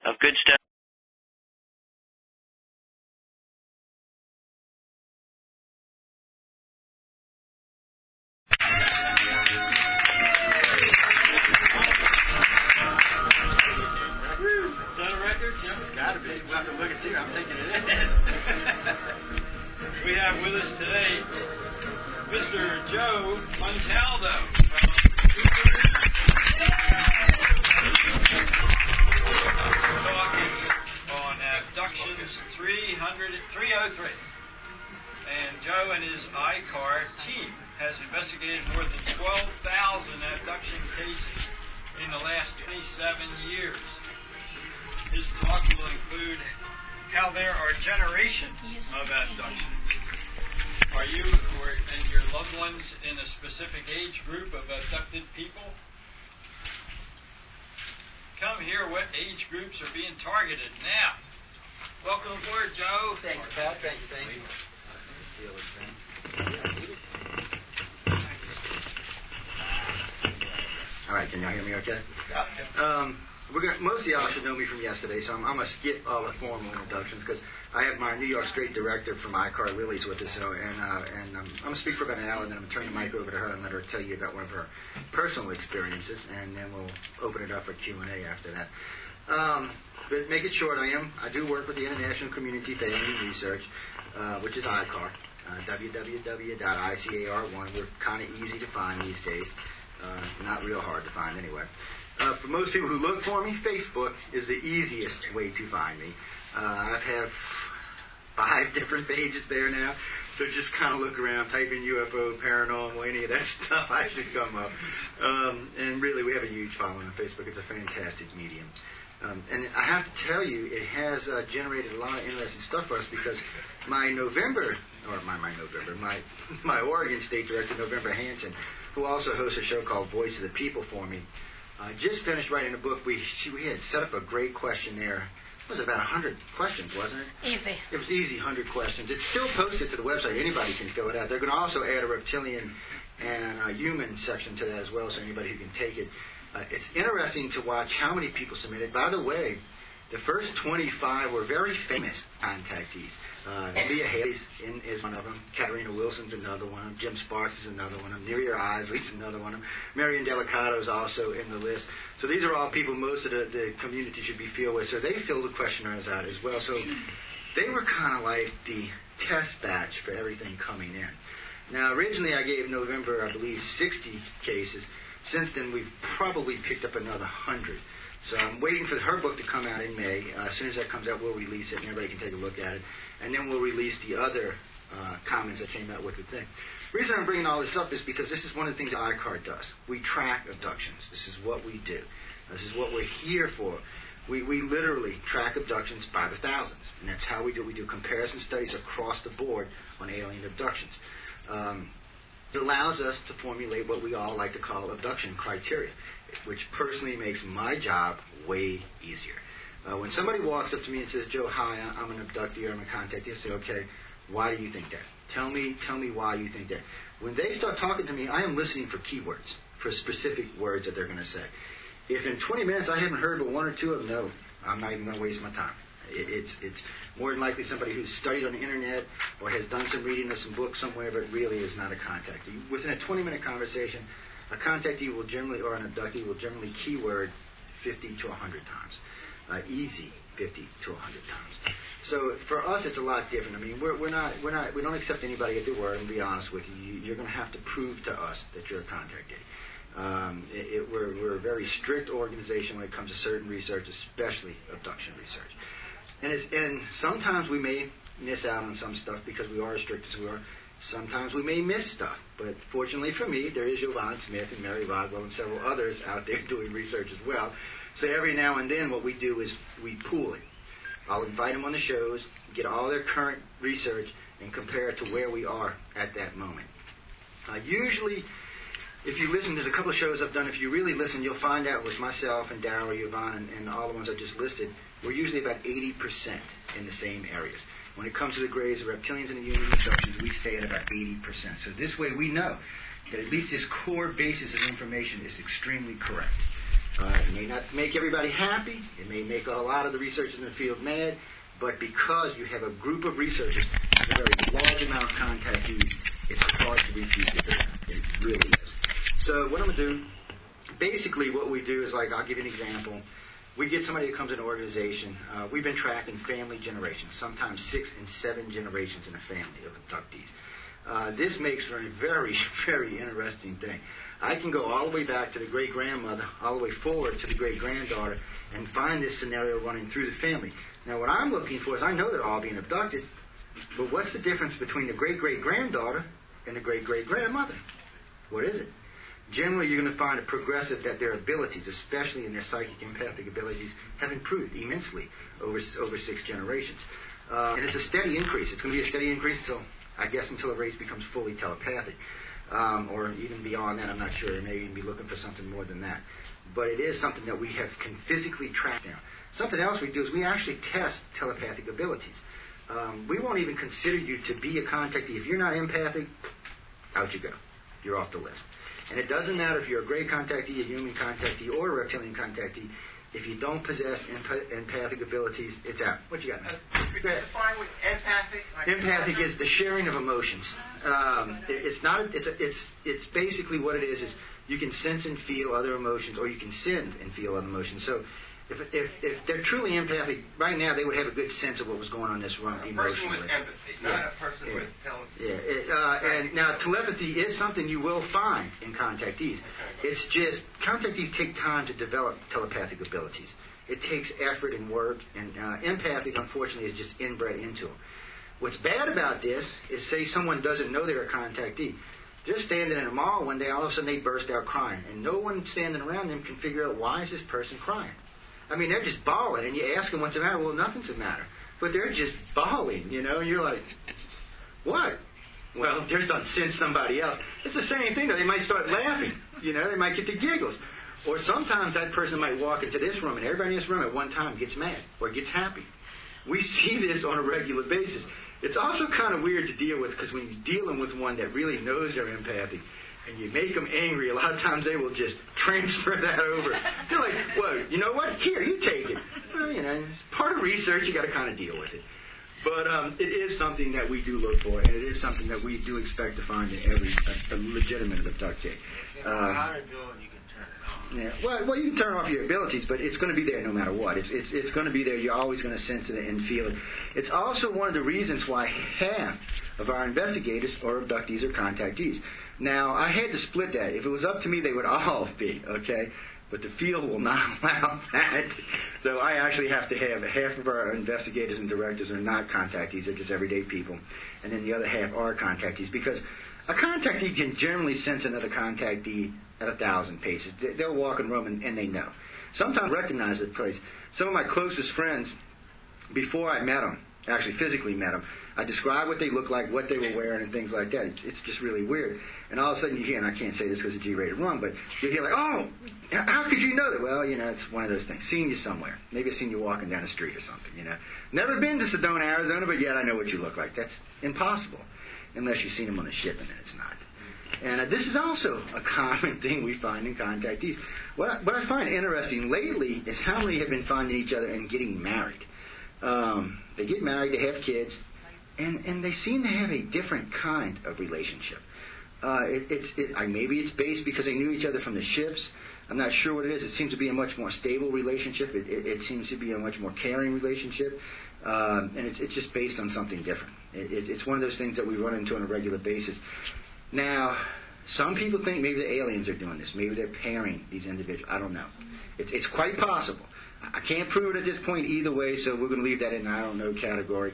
of good stuff. Is that a record, Jim? It's got to be. We'll have to look and see. I'm thinking it is. We have with us today Mr. Joe Montaldo. Talking on abductions 303. And Joe and his ICAR team has investigated more than 12,000 abduction cases in the last 27 years. His talk will include how there are generations of abductions. Are you and your loved ones in a specific age group of abducted people? Come hear what age groups are being targeted now. Welcome aboard, Joe. Thank you, Pat. Thank you. All right, can y'all hear me okay? Yeah. Most of y'all should know me from yesterday, so I'm going to skip all the formal introductions because I have my New York Straight director from ICAR, Lily's with us, and I'm going to speak for about an hour, and then I'm going to turn the mic over to her and let her tell you about one of her personal experiences, and then we'll open it up for Q&A after that. But make it short, I do work with the International Community Family Research, which is ICAR, www.icar1. We're kind of easy to find these days, not real hard to find anyway. For most people who look for me, Facebook is the easiest way to find me. I have 5 different pages there now, so just kind of look around, type in UFO, paranormal, any of that stuff, I should come up. And really, we have a huge following on Facebook. It's a fantastic medium. And I have to tell you, it has generated a lot of interesting stuff for us because my Oregon State Director, November Hansen, who also hosts a show called Voice of the People for me, just finished writing a book. We had set up a great questionnaire. It was about 100 questions, wasn't it? Easy. It was easy, 100 questions. It's still posted to the website. Anybody can fill it out. They're going to also add a reptilian and a human section to that as well, so anybody who can take it. It's interesting to watch how many people submitted. By the way, the first 25 were very famous contactees. Leah Haley is one of them. Katarina Wilson's another one. Jim Sparks is another one. Miriam Isley's another one. Marion Delicato is also in the list. So these are all people most of the community should be familiar with. So they filled the questionnaires out as well. So they were kind of like the test batch for everything coming in. Now, originally I gave November, I believe, 60 cases. Since then, we've probably picked up another 100. So I'm waiting for her book to come out in May. As soon as that comes out, we'll release it, and everybody can take a look at it. And then we'll release the other comments that came out with the thing. The reason I'm bringing all this up is because this is one of the things ICAR does. We track abductions. This is what we do. This is what we're here for. We literally track abductions by the thousands, and that's how we do. We do comparison studies across the board on alien abductions. It allows us to formulate what we all like to call abduction criteria, which personally makes my job way easier. When somebody walks up to me and says, Joe, hi, I'm an abductee or I'm a contactee, I say, okay, why do you think that? Tell me why you think that. When they start talking to me, I am listening for keywords, for specific words that they're going to say. If in 20 minutes I haven't heard but 1 or 2 of them, no, I'm not even going to waste my time. It's more than likely somebody who's studied on the internet or has done some reading of some books somewhere, but really is not a contactee. Within a 20-minute conversation, a contactee will generally, or an abductee will generally keyword 50 to 100 times. Easy 50 to 100 times. So for us, it's a lot different. I mean, we don't accept anybody at their word. And to be honest with you, you're going to have to prove to us that you're a contactee. We're a very strict organization when it comes to certain research, especially abduction research. And sometimes we may miss out on some stuff because we are as strict as we are. Sometimes we may miss stuff. But fortunately for me, there is Yvonne Smith and Mary Rodwell and several others out there doing research as well. So every now and then what we do is we pool it. I'll invite them on the shows, get all their current research, and compare it to where we are at that moment. Usually, if you listen, there's a couple of shows I've done. If you really listen, you'll find out with myself and Darryl, Yvonne, and all the ones I just listed, we're usually about 80% in the same areas. When it comes to the grays, the reptilians, and the human abductions, we stay at about 80%. So this way we know that at least this core basis of information is extremely correct. It may not make everybody happy. It may make a lot of the researchers in the field mad. But because you have a group of researchers with a very large amount of contactees, it's hard to refute it. It really is. So what I'm going to do, basically what we do is, like, I'll give you an example. We get somebody that comes in an organization. We've been tracking family generations, sometimes 6 and 7 generations in a family of abductees. This makes for a very, very interesting thing. I can go all the way back to the great-grandmother, all the way forward to the great-granddaughter, and find this scenario running through the family. Now, what I'm looking for is, I know they're all being abducted, but what's the difference between the great-great-granddaughter and the great-great-grandmother? What is it? Generally, you're going to find a progressive that their abilities, especially in their psychic empathic abilities, have improved immensely over 6 generations. And it's a steady increase. It's going to be a steady increase until a race becomes fully telepathic. Or even beyond that, I'm not sure. They may even be looking for something more than that. But it is something that we can physically track down. Something else we do is we actually test telepathic abilities. We won't even consider you to be a contactee. If you're not empathic, out you go. You're off the list. And it doesn't matter if you're a gray contactee, a human contactee, or a reptilian contactee. If you don't possess empathic abilities, it's out. What you got, man? Define what empathic. Empathic is the sharing of emotions. It's basically what it is you can sense and feel other emotions, or you can send and feel other emotions. So if they're truly empathic, right now they would have a good sense of what was going on in this room emotionally. A person with empathy, not a person with telepathy. And now telepathy is something you will find in contactees. It's just contactees take time to develop telepathic abilities. It takes effort and work, and empathic, unfortunately, is just inbred into them. What's bad about this is, say someone doesn't know they're a contactee. They're standing in a mall one day, all of a sudden they burst out crying, and no one standing around them can figure out, why is this person crying? I mean, they're just bawling, and you ask them what's the matter. Well, nothing's the matter. But they're just bawling, You're like, what? Well, they're done send somebody else. It's the same thing, though. They might start laughing. They might get the giggles. Or sometimes that person might walk into this room, and everybody in this room at one time gets mad or gets happy. We see this on a regular basis. It's also kind of weird to deal with, because when you're dealing with one that really knows they're empathic, and you make them angry, a lot of times they will just transfer that over. They're like, well, you know what? Here, you take it. Well, it's part of research. You got to kind of deal with it. But it is something that we do look for, and it is something that we do expect to find in every legitimate abductee. Yeah. Well, you can turn off your abilities, but it's going to be there no matter what. It's going to be there. You're always going to sense it and feel it. It's also one of the reasons why half of our investigators or abductees are contactees. Now, I had to split that. If it was up to me, they would all be, okay? But the field will not allow that. So I actually have to have half of our investigators and directors are not contactees. They're just everyday people. And then the other half are contactees, because a contactee can generally sense another contactee at 1,000 paces. They'll walk in a room and they know. Sometimes recognize the place. Some of my closest friends, before I met them, actually physically met them, I described what they looked like, what they were wearing, and things like that. It's just really weird. And all of a sudden you hear, and I can't say this because it's G-rated wrong, but you hear like, oh, how could you know that? Well, it's one of those things. Seen you somewhere. Maybe I've seen you walking down the street or something, Never been to Sedona, Arizona, but yet I know what you look like. That's impossible, unless you've seen them on a ship, and then it's not. And this is also a common thing we find in contactees. What I find interesting lately is how many have been finding each other and getting married. They get married, they have kids, and they seem to have a different kind of relationship. Maybe it's based because they knew each other from the ships. I'm not sure what it is. It seems to be a much more stable relationship. It seems to be a much more caring relationship. And it's just based on something different. It's one of those things that we run into on a regular basis. Now, some people think maybe the aliens are doing this. Maybe they're pairing these individuals. I don't know. It's quite possible. I can't prove it at this point either way, so we're going to leave that in the I don't know category.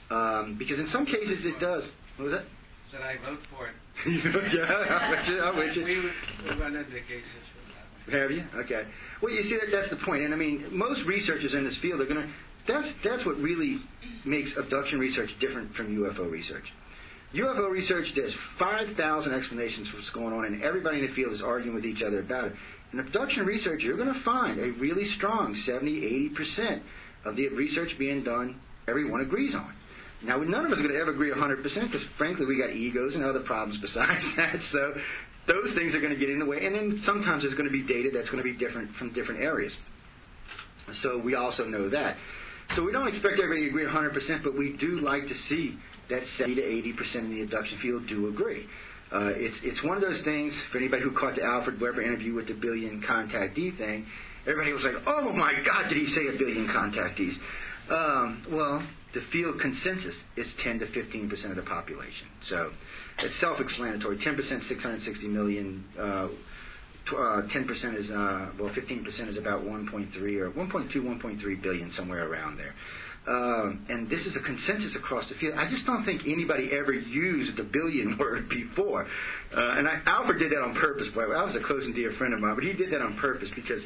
Because in some cases it does. What was that? Should I vote for it? Yeah, I'm with you. We run into cases for that. Have you? Okay. Well, you see, that's the point. And I mean, most researchers in this field are going to... That's what really makes abduction research different from UFO research. UFO research, there's 5,000 explanations for what's going on, and everybody in the field is arguing with each other about it. In abduction research, you're going to find a really strong 70-80% of the research being done, everyone agrees on. Now, none of us are going to ever agree 100% because, frankly, we got egos and other problems besides that. So those things are going to get in the way. And then sometimes there's going to be data that's going to be different from different areas. So we also know that. So we don't expect everybody to agree 100%, but we do like to see that 70 to 80% in the abduction field do agree. It's one of those things, for anybody who caught the Alfred Weber interview with the billion contactee thing, everybody was like, oh my God, did he say a billion contactees? Well, the field consensus is 10 to 15% of the population. So it's self-explanatory. 10% 660 million, 10% is, 15% is about 1.3 or 1.2, 1.3 billion, somewhere around there. And this is a consensus across the field. I just don't think anybody ever used the billion word before. Alfred did that on purpose. Boy, I was a close and dear friend of mine, but he did that on purpose because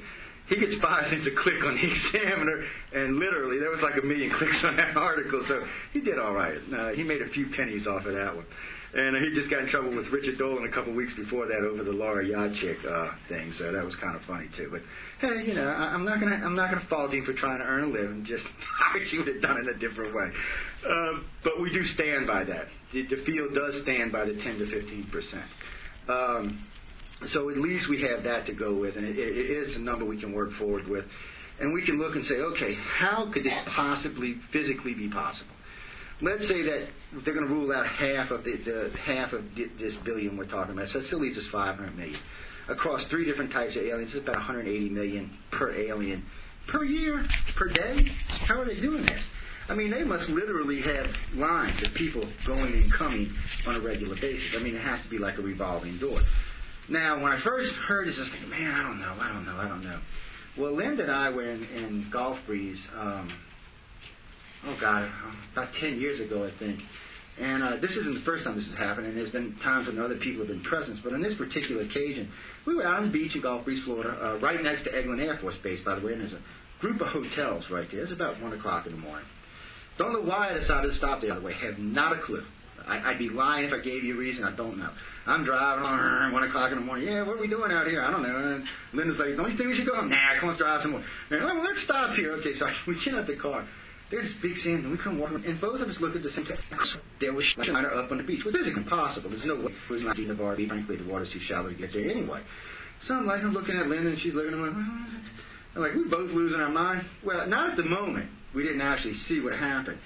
he gets 5 cents a click on the Examiner, and literally there was like 1 million clicks on that article, so he did all right. He made a few pennies off of that one. And he just got in trouble with Richard Dolan a couple of weeks before that over the Laura Yachik thing, so that was kind of funny too. But hey, I'm not gonna fault him for trying to earn a living. Just I wish he would have done it a different way. But we do stand by that. The field does stand by the 10 to 15%. So at least we have that to go with, and it is a number we can work forward with, and we can look and say, okay, how could this possibly physically be possible? Let's say that they're going to rule out half of this billion we're talking about. So it still leaves us 500 million. Across 3 different types of aliens, it's about 180 million per alien per year, per day. How are they doing this? I mean, they must literally have lines of people going and coming on a regular basis. I mean, it has to be like a revolving door. Now, when I first heard this, I was thinking, man, I don't know. Well, Linda and I were in Gulf Breeze, about 10 years ago, I think. And this isn't the first time this has happened, and there's been times when other people have been present. But on this particular occasion, we were out on the beach in Gulf Breeze, Florida, right next to Eglin Air Force Base, by the way, and there's a group of hotels right there. It's about 1 o'clock in the morning. Don't know why I decided to stop there, by the way. Have not a clue. I'd be lying if I gave you a reason. I don't know. I'm driving 1 o'clock in the morning. Yeah, what are we doing out here? I don't know. And Linda's like, don't you think we should go? Nah, come on, drive some more. And I'm like, well, let's stop here. Okay, so we get out the car. There's big sand, and we couldn't walk around. And both of us looked at the same time. There was China up on the beach, which is impossible. There's no way. It was not in the RV. Frankly, the water's too shallow to get there anyway. So I'm looking at Linda, and she's looking at me. I'm like, we're both losing our mind. Well, not at the moment. We didn't actually see what happened.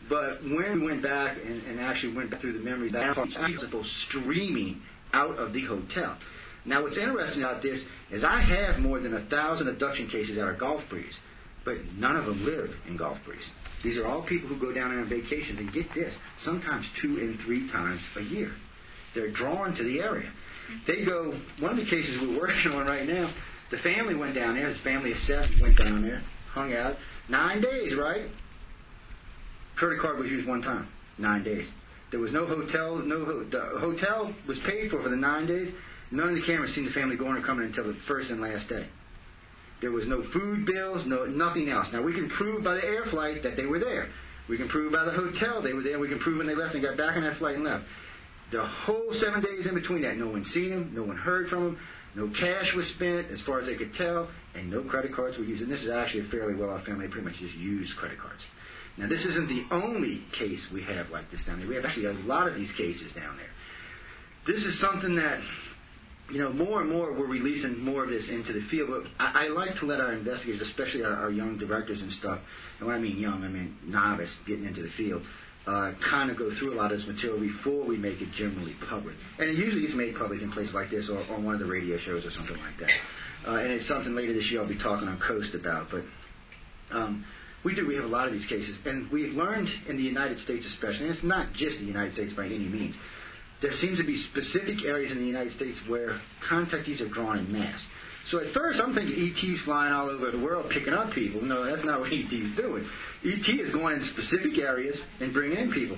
But when we went back and actually went back through the memory, that was people streaming out of the hotel. Now, what's interesting about this is I have more than 1,000 abduction cases out of Gulf Breeze, but none of them live in Gulf Breeze. These are all people who go down there on vacation and get this, sometimes 2 and 3 times a year. They're drawn to the area. They go, one of the cases we're working on right now, the family went down there, his family of 7 went down there, hung out, 9 days, right? Credit card was used 1 time, 9 days. There was no hotel. The hotel was paid for the 9 days. None of the cameras seen the family going or coming until the first and last day. There was no food bills, nothing else. Now, we can prove by the air flight that they were there. We can prove by the hotel they were there. We can prove when they left and got back on that flight and left. The whole 7 days in between that, no one seen them, no one heard from them, no cash was spent as far as they could tell, and no credit cards were used. And this is actually a fairly well-off family. They pretty much just used credit cards. Now, this isn't the only case we have like this down there. We have actually a lot of these cases down there. This is something that, more and more we're releasing more of this into the field. But I like to let our investigators, especially our young directors and stuff, and when I mean young, I mean novice getting into the field, kind of go through a lot of this material before we make it generally public. And it usually is made public in places like this or on one of the radio shows or something like that. And it's something later this year I'll be talking on Coast about. But we have a lot of these cases. And we've learned in the United States especially, and it's not just the United States by any means, there seems to be specific areas in the United States where contactees are drawn in mass. So at first I'm thinking E.T.'s flying all over the world picking up people. No, that's not what E.T.'s doing. E.T. is going in specific areas and bringing in people.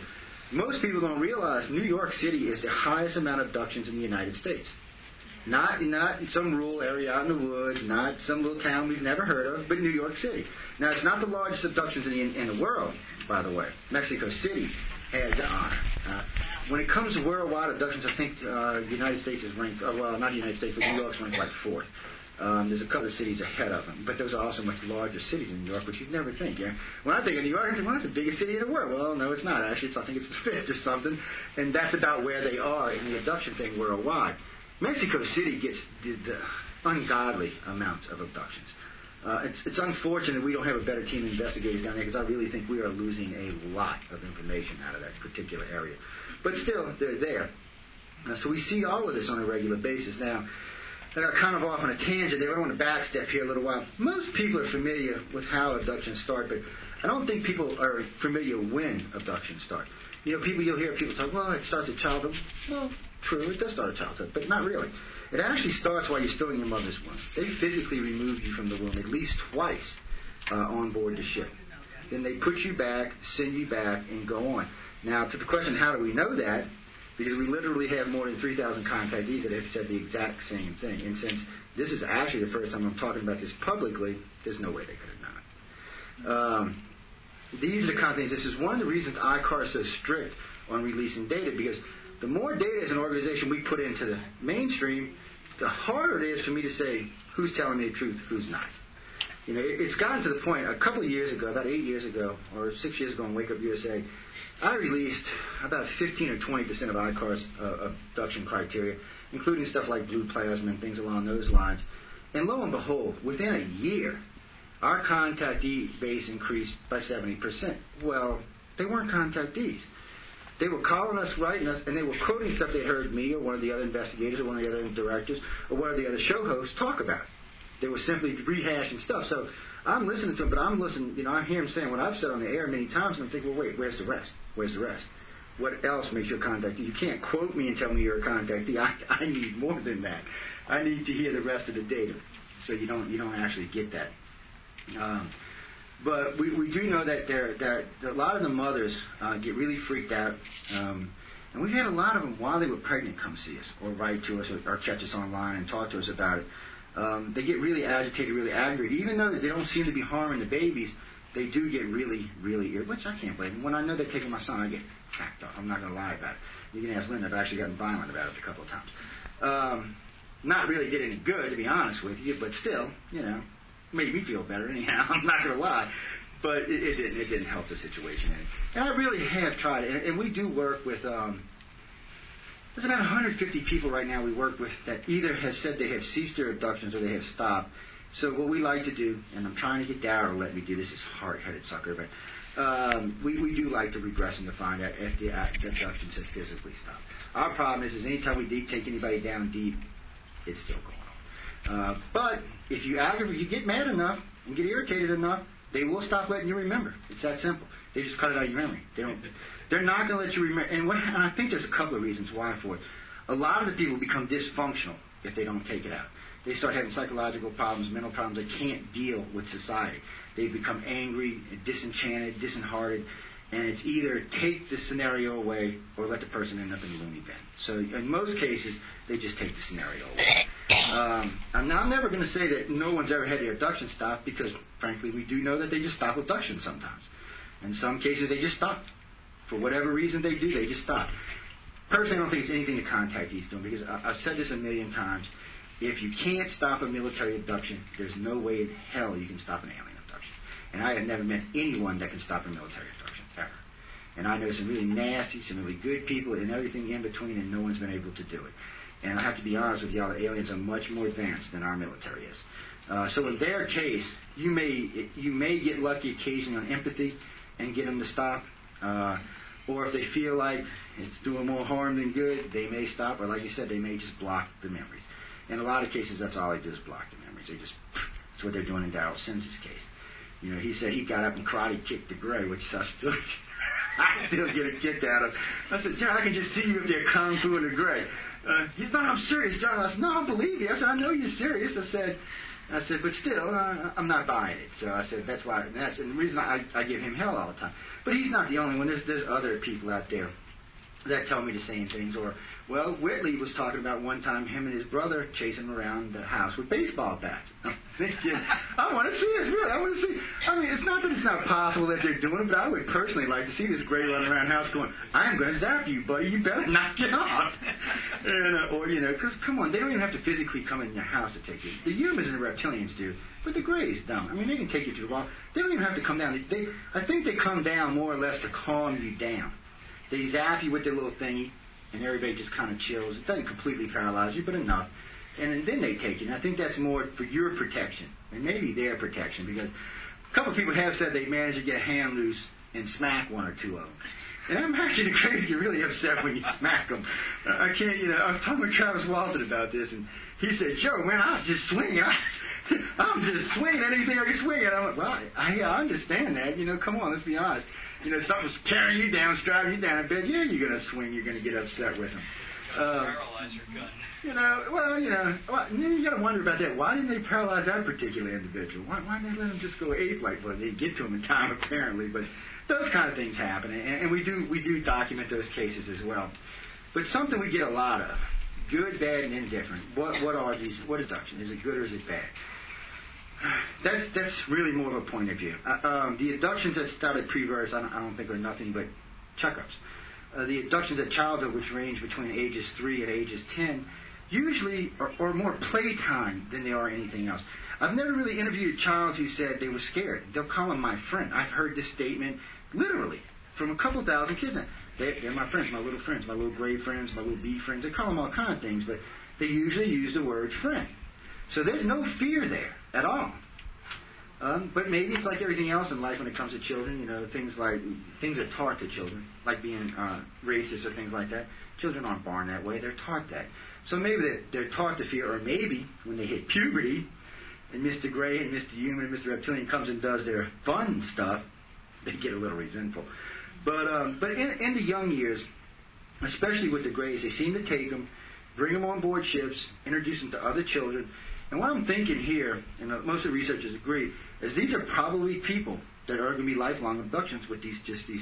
Most people don't realize New York City is the highest amount of abductions in the United States. Not in some rural area out in the woods, not some little town we've never heard of, but New York City. Now, it's not the largest abductions in the world, by the way. Mexico City has the honor. When it comes to worldwide abductions, I think the United States is ranked, well, not the United States, but New York's ranked like 4th. There's a couple of cities ahead of them, but those are also much larger cities in New York, which you'd never think. Yeah? When I think of New York, I think, well, it's the biggest city in the world. Well, no, it's not, actually. I think it's the 5th or something, and that's about where they are in the abduction thing worldwide. Mexico City gets the ungodly amounts of abductions. It's unfortunate we don't have a better team of investigators down there, because I really think we are losing a lot of information out of that particular area. But still, they're there. So we see all of this on a regular basis. Now, I got kind of off on a tangent there. I want to backstep here a little while. Most people are familiar with how abductions start, but I don't think people are familiar when abductions start. You know, you'll hear people talk, well, it starts at childhood. Well, true, it does start at childhood, but not really. It actually starts while you're still in your mother's womb. They physically remove you from the womb at least twice on board the ship. Then they put you back, send you back, and go on. Now, to the question, how do we know that? Because we literally have more than 3,000 contactees that have said the exact same thing. And since this is actually the first time I'm talking about this publicly, there's no way they could have known it. These are the kind of things. This is one of the reasons ICAR is so strict on releasing data, because the more data as an organization we put into the mainstream, the harder it is for me to say who's telling me the truth, who's not. You know, it's gotten to the point, a couple of years ago, about 8 years ago, or 6 years ago on Wake Up USA, I released about 15 or 20% of ICAR's abduction criteria, including stuff like blue plasma and things along those lines. And lo and behold, within a year, our contactee base increased by 70%. Well, they weren't contactees. They were calling us, writing us, and they were quoting stuff they heard me or one of the other investigators or one of the other directors or one of the other show hosts talk about. They were simply rehashing stuff. So I'm listening to them, but I'm listening, you know, I hear them saying what I've said on the air many times, and I'm thinking, well, wait, where's the rest? Where's the rest? What else makes you a contactee? You can't quote me and tell me you're a contactee. I need more than that. I need to hear the rest of the data. So you don't actually get that. But we do know that a lot of the mothers get really freaked out. And we've had a lot of them while they were pregnant come see us or write to us or catch us online and talk to us about it. They get really agitated, really angry. Even though they don't seem to be harming the babies, they do get really, really irritated, which I can't blame them. When I know they're taking my son, I get hacked up. I'm not going to lie about it. You can ask Linda. I've actually gotten violent about it a couple of times. Not really did any good, to be honest with you, but still, you know, made me feel better anyhow. I'm not going to lie. But it didn't help the situation any. And I really have tried it. And we do work with, there's about 150 people right now we work with that either have said they have ceased their abductions or they have stopped. So what we like to do, and I'm trying to get Darryl to let me do this, is hard-headed sucker, but we do like to regress and to find out if the abductions have physically stopped. Our problem is anytime we take anybody down deep, it's still going on. But if you get mad enough and get irritated enough, they will stop letting you remember. It's that simple. They just cut it out of your memory. They're not going to let you remember. And I think there's a couple of reasons why for it. A lot of the people become dysfunctional if they don't take it out. They start having psychological problems, mental problems. They can't deal with society. They become angry, disenchanted, disheartened. And it's either take the scenario away or let the person end up in a loony bin. So in most cases, they just take the scenario away. I'm never going to say that no one's ever had their abduction stopped, because, frankly, we do know that they just stop abduction sometimes. In some cases, they just stop. For whatever reason they do, they just stop. Personally, I don't think it's anything the contactees do, because I've said this a million times. If you can't stop a military abduction, there's no way in hell you can stop an alien abduction. And I have never met anyone that can stop a military abduction, ever. And I know some really nasty, some really good people, and everything in between, and no one's been able to do it. And I have to be honest with y'all, the aliens are much more advanced than our military is. So in their case, you may get lucky occasionally on empathy and get them to stop. Or if they feel like it's doing more harm than good, they may stop. Or like you said, they may just block the memories. In a lot of cases, that's all they do is block the memories. That's what they're doing in Darryl Sims' case. You know, he said he got up and karate kicked the gray, which I still get a kick out of. I said, yeah, I can just see you with your kung fu in the gray. He said, no, I'm serious, John. I said, no, I believe you. I said, I know you're serious. I said, but still, I'm not buying it. So I said, that's why. And the reason I give him hell all the time. But he's not the only one. There's other people out there that tell me the same things. Or, well, Whitley was talking about one time him and his brother chasing him around the house with baseball bats. I'm thinking, I want to see this, really. I want to see. I mean, it's not that it's not possible that they're doing it, but I would personally like to see this gray running around the house going, I'm going to zap you, buddy. You better knock it off. And, or, you know, because, come on, they don't even have to physically come in your house to take you. The humans and the reptilians do, but the grays don't. I mean, they can take you to the wall. They don't even have to come down. I think they come down more or less to calm you down. They zap you with their little thingy, and everybody just kind of chills. It doesn't completely paralyze you, but enough. And then they take you. And I think that's more for your protection, and maybe their protection, because a couple of people have said they managed to get a hand loose and smack one or two of them. And I'm actually afraid you get really upset when you smack them. I can't, I was talking with Travis Walton about this, and he said, Joe, man, I was just swinging. I'm just swinging anything I can swing at. I'm like, well, I understand that. Come on, let's be honest. Something's carrying you down, striving you down in bed. Yeah, you're going to swing. You're going to get upset with them. Paralyze your gun. You got to wonder about that. Why didn't they paralyze that particular individual? Why didn't they let him just go ape-like? Well, they get to him in time, apparently, but those kind of things happen, and we do document those cases as well. But something we get a lot of, good, bad, and indifferent. What are these? What is abduction? Is it good or is it bad? That's really more of a point of view. The abductions that started pre-birth, I don't think are nothing but checkups. The abductions at childhood, which range between ages 3 and ages 10, usually are more playtime than they are anything else. I've never really interviewed a child who said they were scared. They'll call them my friend. I've heard this statement literally from a couple thousand kids now. They're my friends, my little friends, my little gray friends, my little bee friends. They call them all kind of things, but they usually use the word friend. So there's no fear there at all. But maybe it's like everything else in life when it comes to children. Things are taught to children, like being racist or things like that. Children aren't born that way; they're taught that. So maybe they're taught to fear, or maybe when they hit puberty, and Mr. Gray and Mr. Human and Mr. Reptilian comes and does their fun stuff, they get a little resentful. But in the young years, especially with the Grays, they seem to take them, bring them on board ships, introduce them to other children. And what I'm thinking here, and most of the researchers agree, is these are probably people that are going to be lifelong abductions with these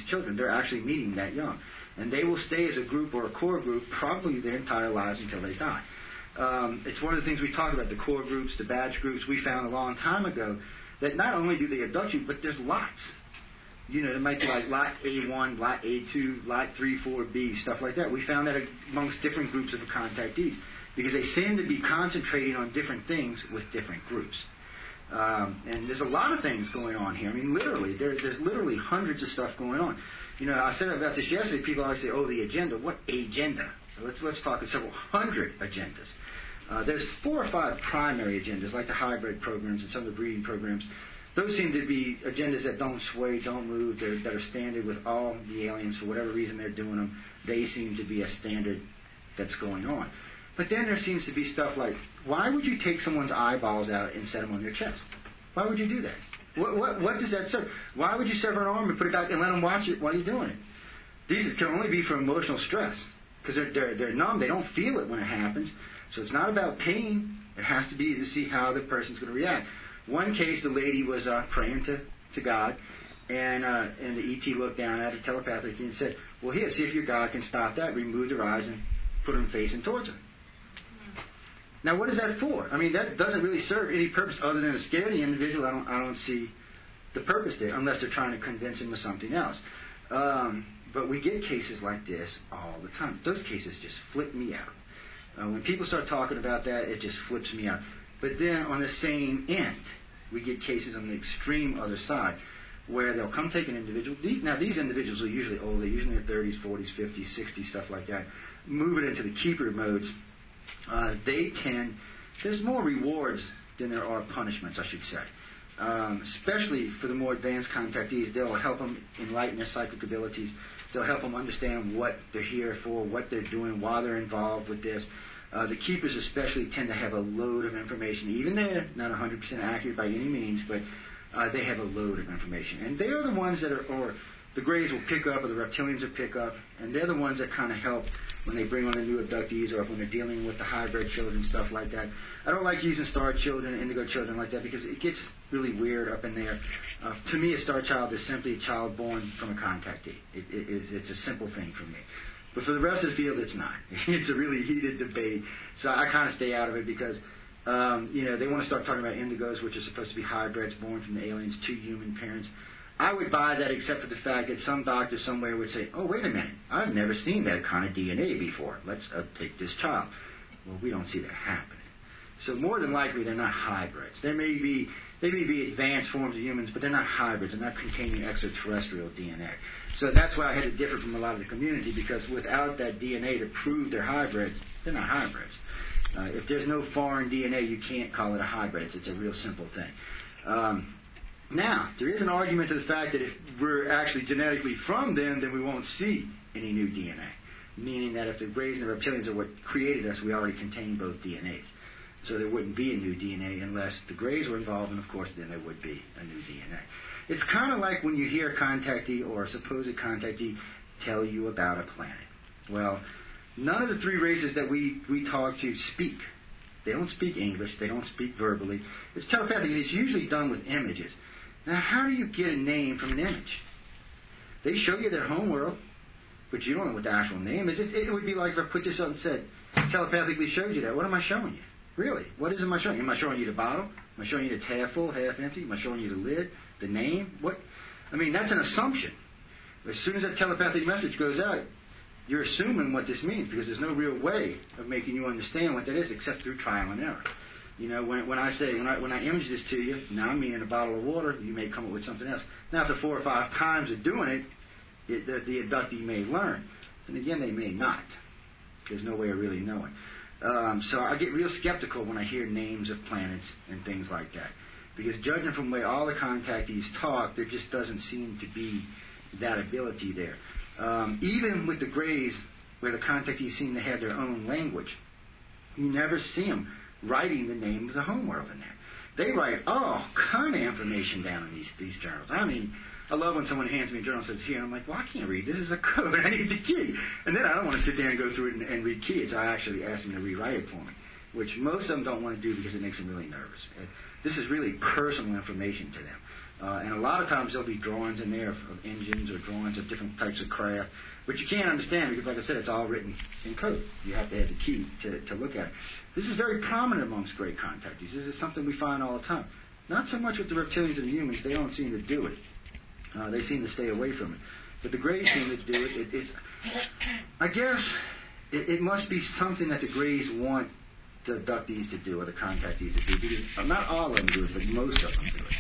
children. They're actually meeting that young. And they will stay as a group or a core group probably their entire lives until they die. It's one of the things we talk about, the core groups, the badge groups. We found a long time ago that not only do they abduct you, but there's lots. There might be like lot A1, lot A2, lot 3, 4B, stuff like that. We found that amongst different groups of contactees because they seem to be concentrating on different things with different groups. And there's a lot of things going on here. I mean, literally, there's literally hundreds of stuff going on. I said about this yesterday. People always say, "Oh, the agenda." What agenda? Let's talk of several hundred agendas. There's 4 or 5 primary agendas, like the hybrid programs and some of the breeding programs. Those seem to be agendas that don't sway, don't move, that are standard with all the aliens for whatever reason they're doing them. They seem to be a standard that's going on. But then there seems to be stuff like, why would you take someone's eyeballs out and set them on their chest? Why would you do that? What does that serve? Why would you sever an arm and put it back and let them watch it while you're doing it? These can only be for emotional stress because they're numb. They don't feel it when it happens. So it's not about pain. It has to be to see how the person's going to react. One case, the lady was praying to God, and the ET looked down at her telepathically and said, well, here, see if your God can stop that. Remove their eyes and put them facing towards her. Now, what is that for? I mean, that doesn't really serve any purpose other than to scare the individual. I don't see the purpose there, unless they're trying to convince him of something else. But we get cases like this all the time. Those cases just flip me out. When people start talking about that, it just flips me out. But then on the same end, we get cases on the extreme other side where they'll come take an individual. These individuals are usually old. They're usually in their 30s, 40s, 50s, 60s, stuff like that. Move it into the keeper modes. There's more rewards than there are punishments, I should say. Especially for the more advanced contactees, they'll help them enlighten their psychic abilities. They'll help them understand what they're here for, what they're doing, why they're involved with this. The keepers especially tend to have a load of information. Even they're not 100% accurate by any means, but they have a load of information. And they are the ones that or the Greys will pick up, or the Reptilians will pick up, and they're the ones that kind of help when they bring on the new abductees or when they're dealing with the hybrid children, stuff like that. I don't like using star children, indigo children like that because it gets really weird up in there. To me, a star child is simply a child born from a contactee. It's a simple thing for me. But for the rest of the field, it's not. It's a really heated debate. So I kind of stay out of it because, they want to start talking about indigos, which are supposed to be hybrids born from the aliens to human parents. I would buy that except for the fact that some doctor somewhere would say, oh, wait a minute, I've never seen that kind of DNA before. Let's take this child. Well, we don't see that happening. So more than likely, they're not hybrids. There may be They may be advanced forms of humans, but they're not hybrids. They're not containing extraterrestrial DNA. So that's why I had to differ from a lot of the community, because without that DNA to prove they're hybrids, they're not hybrids. If there's no foreign DNA, you can't call it a hybrid. It's a real simple thing. Now, there is an argument to the fact that if we're actually genetically from them, then we won't see any new DNA. Meaning that if the Greys and the reptilians are what created us, we already contain both DNAs. So there wouldn't be a new DNA unless the Greys were involved, and of course then there would be a new DNA. It's kind of like when you hear a contactee or a supposed contactee tell you about a planet. Well, none of the three races that we talk to speak. They don't speak English. They don't speak verbally. It's telepathic, and it's usually done with images. Now, how do you get a name from an image? They show you their home world, but you don't know what the actual name is. It would be like if I put this up and said, telepathically showed you that. What am I showing you? Really? What am I showing you? Am I showing you the bottle? Am I showing you it's half full, half empty? Am I showing you the lid, the name? What? I mean, that's an assumption. As soon as that telepathic message goes out, you're assuming what this means, because there's no real way of making you understand what that is except through trial and error. You know, when I image this to you, now I mean in a bottle of water, you may come up with something else. Now, after 4 or 5 times of doing it, the abductee may learn. And again, they may not. There's no way of really knowing. So I get real skeptical when I hear names of planets and things like that. Because judging from the way all the contactees talk, there just doesn't seem to be that ability there. Even with the Greys, where the contactees seem to have their own language, you never see them writing the name of the homeworld in there. They write all kind of information down in these journals. I mean, I love when someone hands me a journal and says, here, and I'm like, well, I can't read. This is a code. I need the key. And then I don't want to sit there and go through it and read keys. So I actually ask them to rewrite it for me, which most of them don't want to do because it makes them really nervous. This is really personal information to them. And a lot of times there'll be drawings in there of engines or drawings of different types of craft, which you can't understand because, like I said, it's all written in code. You have to have the key to look at it. This is very prominent amongst great contactees. This is something we find all the time. Not so much with the reptilians and the humans. They don't seem to do it. They seem to stay away from it. But the Greys seem to do it. I guess it must be something that the Greys want the abductees to do or the contactees to do. Because not all of them do it, but most of them do it.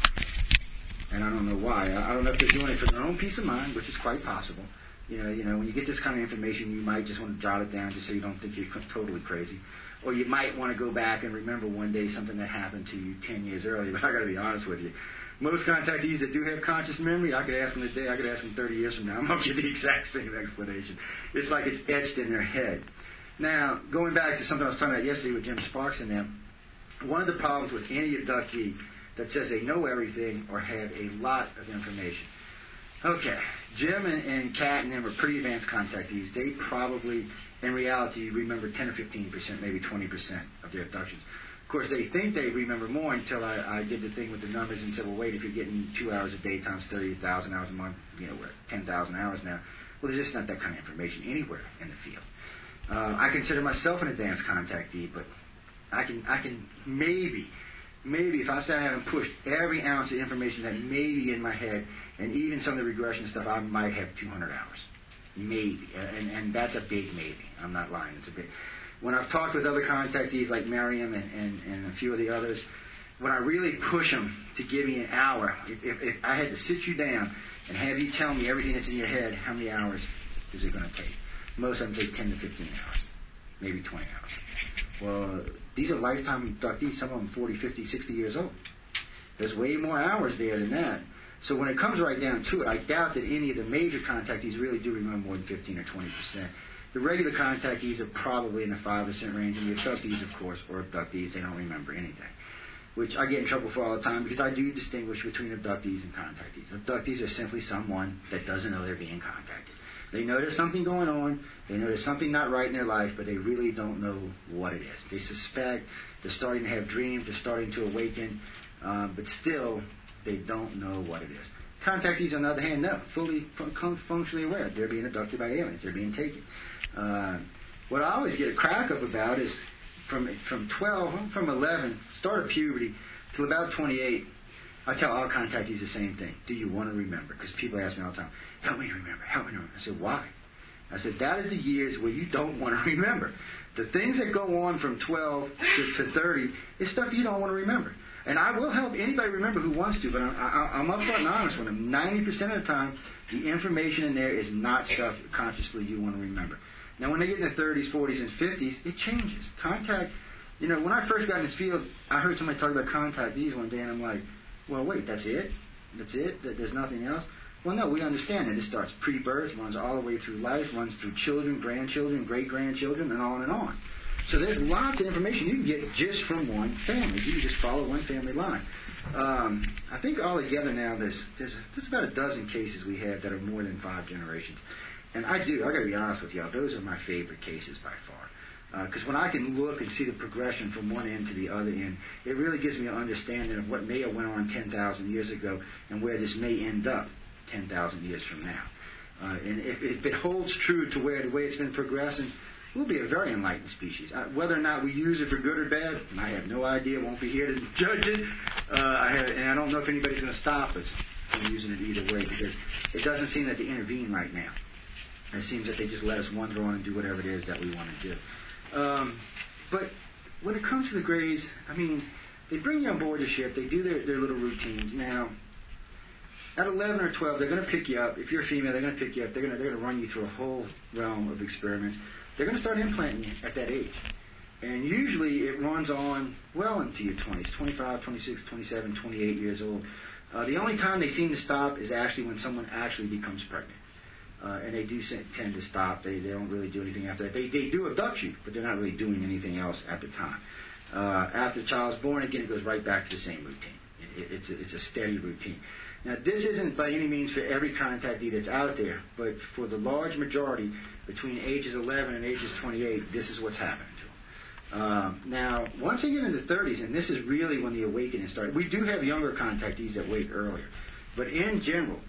And I don't know why. I don't know if they're doing it for their own peace of mind, which is quite possible. You know, when you get this kind of information, you might just want to jot it down just so you don't think you're totally crazy. Or you might want to go back and remember one day something that happened to you 10 years earlier. But I got to be honest with you. Most contactees that do have conscious memory, I could ask them today, I could ask them 30 years from now. I'm going to give the exact same explanation. It's like it's etched in their head. Now, going back to something I was talking about yesterday with Jim Sparks and them, one of the problems with any abductee that says they know everything or have a lot of information. Okay, Jim and Kat and them are pretty advanced contactees. They probably, in reality, remember 10 or 15%, maybe 20% of their abductions. Of course, they think they remember more until I did the thing with the numbers and said, well, wait, if you're getting 2 hours a day times 30,000 hours a month, we're at 10,000 hours now. Well, there's just not that kind of information anywhere in the field. I consider myself an advanced contactee, but I can maybe if I say I haven't pushed every ounce of information that may be in my head, and even some of the regression stuff, I might have 200 hours. Maybe. And that's a big maybe. I'm not lying. It's a big. When I've talked with other contactees like Miriam and a few of the others, when I really push them to give me an hour, if I had to sit you down and have you tell me everything that's in your head, how many hours is it going to take? Most of them take 10 to 15 hours, maybe 20 hours. Well, these are lifetime abductees, some of them 40, 50, 60 years old. There's way more hours there than that. So when it comes right down to it, I doubt that any of the major contactees really do remember more than 15 or 20%. The regular contactees are probably in the 5% range, and the abductees, of course, or abductees, they don't remember anything, which I get in trouble for all the time because I do distinguish between abductees and contactees. Abductees are simply someone that doesn't know they're being contacted. They know there's something going on, they know there's something not right in their life, but they really don't know what it is. They suspect, they're starting to have dreams, they're starting to awaken, but still, they don't know what it is. Contactees, on the other hand, no, fully functionally aware. They're being abducted by aliens. They're being taken. What I always get a crack up about is from 11, start of puberty, to about 28, I tell all contactees the same thing. Do you want to remember? Because people ask me all the time, help me remember, help me remember. I said, why? I said, that is the years where you don't want to remember. The things that go on from 12 to 30 is stuff you don't want to remember. And I will help anybody remember who wants to, but I'm upfront and honest with them. 90% of the time, the information in there is not stuff consciously you want to remember. Now, when they get in their 30s, 40s, and 50s, it changes. Contact, when I first got in this field, I heard somebody talk about contactees one day, and I'm like, well, wait, that's it? That's it? There's nothing else? Well, no, we understand that. It starts pre-birth, runs all the way through life, runs through children, grandchildren, great-grandchildren, and on and on. So there's lots of information you can get just from one family. You can just follow one family line. I think altogether now there's about a dozen cases we have that are more than 5 generations. And I got to be honest with y'all, those are my favorite cases by far. Because when I can look and see the progression from one end to the other end, it really gives me an understanding of what may have went on 10,000 years ago and where this may end up 10,000 years from now. And if it holds true to the way it's been progressing, we'll be a very enlightened species. Whether or not we use it for good or bad, I have no idea. Won't be here to judge it. And I don't know if anybody's going to stop us from using it either way, because it doesn't seem that they intervene right now. It seems that they just let us wander on and do whatever it is that we want to do. But when it comes to the Greys, they bring you on board the ship. They do their little routines. Now, at 11 or 12, they're going to pick you up. If you're a female, they're going to pick you up. They're going to run you through a whole realm of experiments. They're going to start implanting you at that age. And usually it runs on well into your 20s, 25, 26, 27, 28 years old. The only time they seem to stop is actually when someone actually becomes pregnant. And they do tend to stop. They don't really do anything after that. They do abduct you, but they're not really doing anything else at the time. After the child's born, again, it goes right back to the same routine. It's a steady routine. Now, this isn't by any means for every contactee that's out there, but for the large majority, between ages 11 and ages 28, this is what's happening to them. Now, once they get into the 30s, and this is really when the awakening started, we do have younger contactees that wake earlier, but in general,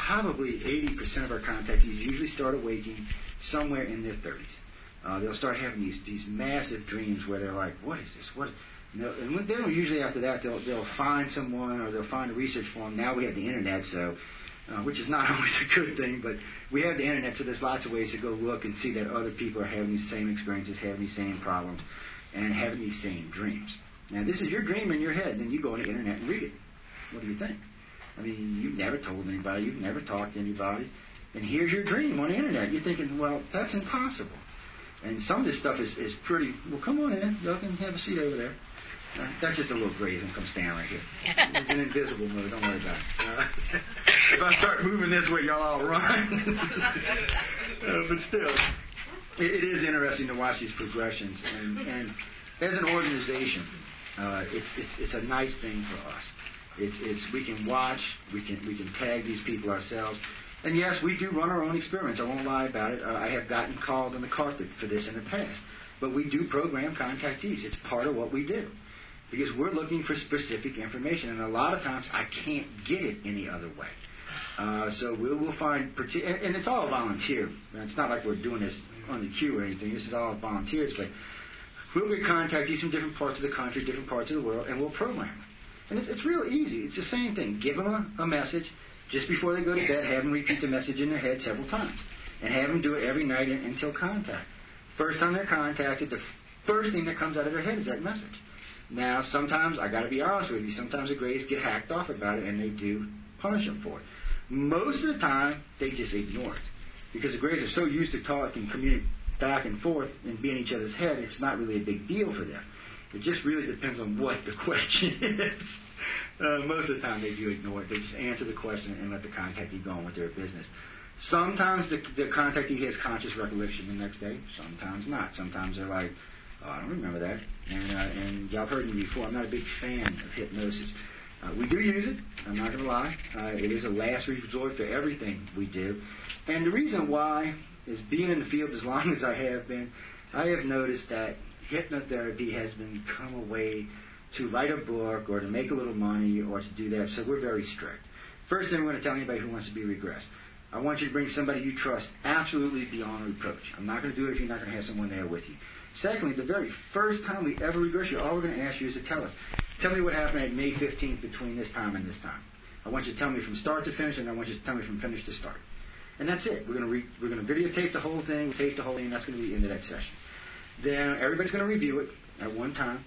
probably 80% of our contactees usually start awaking somewhere in their 30s. They'll start having these massive dreams where they're like, what is this? What is... And then usually after that, they'll find someone or they'll find a research forum. Now we have the internet, so which is not always a good thing, but we have the internet, so there's lots of ways to go look and see that other people are having these same experiences, having these same problems, and having these same dreams. Now, this is your dream in your head, then you go on the internet and read it. What do you think? You've never told anybody, you've never talked to anybody, and here's your dream on the internet. You're thinking, well, that's impossible. And some of this stuff is pretty, well, come on in, y'all can have a seat over there. That's just a little grave and come stand right here. It's an invisible mode, don't worry about it. If I start moving this way, y'all all run. But still, it is interesting to watch these progressions. And as an organization, it's a nice thing for us. We can watch, we can tag these people ourselves. And yes, we do run our own experiments. I won't lie about it. I have gotten called on the carpet for this in the past. But we do program contactees. It's part of what we do. Because we're looking for specific information. And a lot of times I can't get it any other way. So we'll find, and it's all volunteer. It's not like we're doing this on the queue or anything. This is all volunteers. But we'll get contactees from different parts of the country, different parts of the world, and we'll program them. And it's real easy. It's the same thing. Give them a message. Just before they go to bed, have them repeat the message in their head several times. And have them do it every night until contact. First time they're contacted, the first thing that comes out of their head is that message. Now, sometimes, I got to be honest with you, sometimes the Greys get hacked off about it, and they do punish them for it. Most of the time, they just ignore it. Because the Greys are so used to talking, communicating back and forth, and being in each other's head, it's not really a big deal for them. It just really depends on what the question is. Most of the time, they do ignore it. They just answer the question and let the contactee go on with their business. Sometimes the contactee has conscious recollection the next day. Sometimes not. Sometimes they're like, oh, I don't remember that. And y'all have heard me before. I'm not a big fan of hypnosis. We do use it. I'm not going to lie. It is a last resort for everything we do. And the reason why is being in the field as long as I have been, I have noticed that hypnotherapy has become a way to write a book or to make a little money or to do that. So we're very strict. First thing we're going to tell anybody who wants to be regressed. I want you to bring somebody you trust absolutely beyond reproach. I'm not going to do it if you're not going to have someone there with you. Secondly, the very first time we ever regress you, all we're going to ask you is to tell us. Tell me what happened at May 15th between this time and this time. I want you to tell me from start to finish, and I want you to tell me from finish to start. And that's it. We're going to videotape the whole thing, tape the whole thing, and that's going to be the end of that session. Then everybody's going to review it at one time.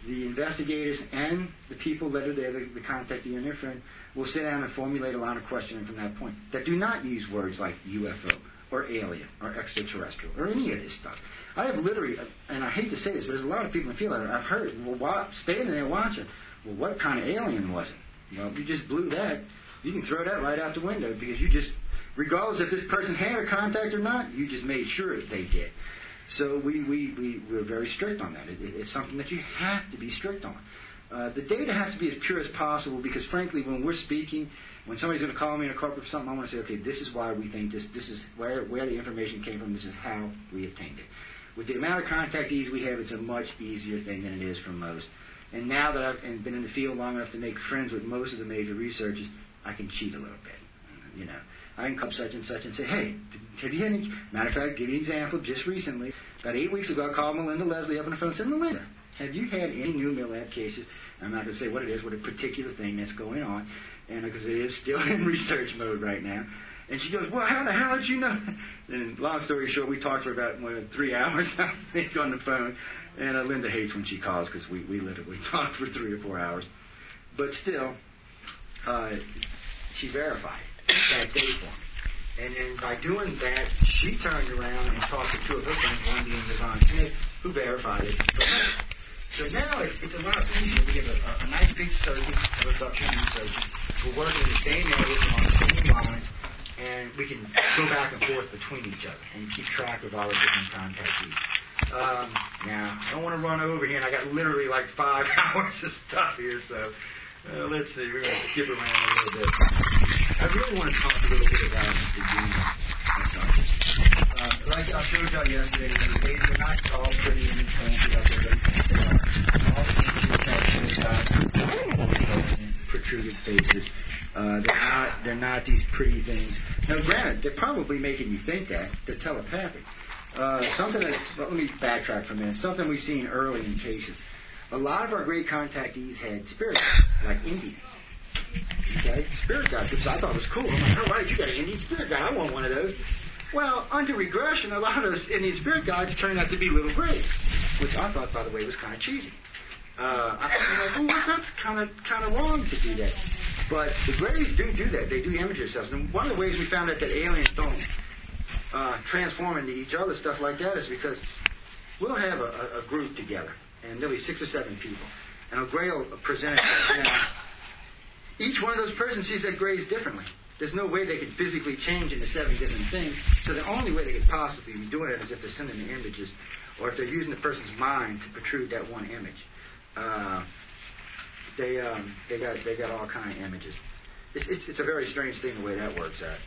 the investigators and the people that are there, the contactee and their friend, will sit down and formulate a line of questioning from that point that do not use words like UFO or alien or extraterrestrial or any of this stuff. I have literally, and I hate to say this, but there's a lot of people in the field that I've heard, well, standing there watching, well, what kind of alien was it? Well, if you just blew that, you can throw that right out the window because you just, regardless if this person had a contact or not, you just made sure they did. So we're very strict on that. It's something that you have to be strict on. The data has to be as pure as possible because, frankly, when we're speaking, when somebody's going to call me in a corporate for something, I want to say, okay, this is why we think this is where the information came from, this is how we obtained it. With the amount of contactees we have, it's a much easier thing than it is for most. And now that I've been in the field long enough to make friends with most of the major researchers, I can cheat a little bit. You know, I can come such and such and say, hey, have you had any... Matter of fact, give you an example. Just recently, about 8 weeks ago, I called Melinda Leslie up on the phone and said, Melinda, have you had any new MILAB cases? I'm not going to say what it is, what a particular thing that's going on, and because it is still in research mode right now. And she goes, well, how the hell did you know? And long story short, we talked for about 3 hours, I think, on the phone. And Linda hates when she calls because we literally talk for 3 or 4 hours. But still, she verified that day for me. And then by doing that, she turned around and talked to 2 of her friends, one being Devon Smith, who verified it for her. So now it's a lot easier. We have a nice big circuit of abduction researchers. We're working in the same areas on the same lines, and we can go back and forth between each other and keep track of all the different contactees. Now, I don't want to run over here, and I got literally like 5 hours of stuff here, so let's see. We're going to skip around a little bit. I really want to talk a little bit about the union. Like I showed y'all yesterday, they're not all pretty and fancy out there. All protruded faces. They're not these pretty things. Now, granted, they're probably making you think that. They're telepathic. Let me backtrack for a minute. Something we've seen early in cases. A lot of our great contactees had spirit guides, like Indians. Okay? Spirit guides, which I thought was cool. I'm like, all right, you got an Indian spirit guide. I want one of those. Well, under regression, a lot of those Indian spirit guides turned out to be little grays, which I thought, by the way, was kind of cheesy. That's kind of wrong to do that. But the grays do that. They do image themselves. And one of the ways we found out that aliens don't transform into each other, stuff like that, is because we'll have a group together, and there'll be 6 or 7 people, and a gray will present itself. Each one of those persons sees that grays differently. There's no way they could physically change into 7 different things, so the only way they could possibly be doing it is if they're sending the images, or if they're using the person's mind to protrude that one image. They got all kind of images. It's a very strange thing the way that works out.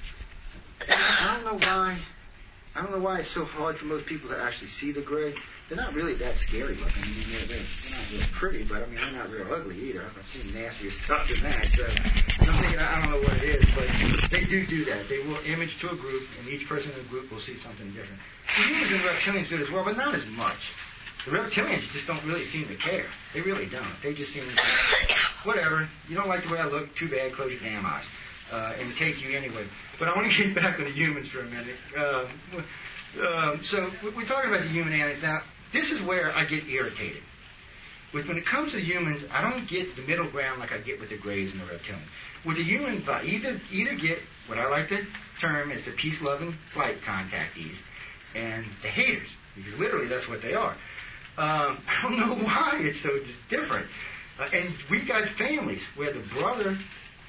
I don't know why it's so hard for most people to actually see the gray. They're not really that scary looking. I mean, they're not real pretty, but I mean, they're not real ugly either. I've seen nastier stuff than that. So I'm thinking, I don't know what it is, but they do that. They will image to a group, and each person in the group will see something different. The humans and reptilians do it as well, but not as much. The reptilians just don't really seem to care. They really don't. They just seem to say, whatever, you don't like the way I look, too bad, close your damn eyes. And take you anyway. But I want to get back on the humans for a minute. So we're talking about the human aliens. Now, this is where I get irritated. When it comes to humans, I don't get the middle ground like I get with the grays and the reptilians. With the humans, I either get what I like to term as the peace-loving flight contactees and the haters, because literally that's what they are. I don't know why it's so different. And we've got families where the brother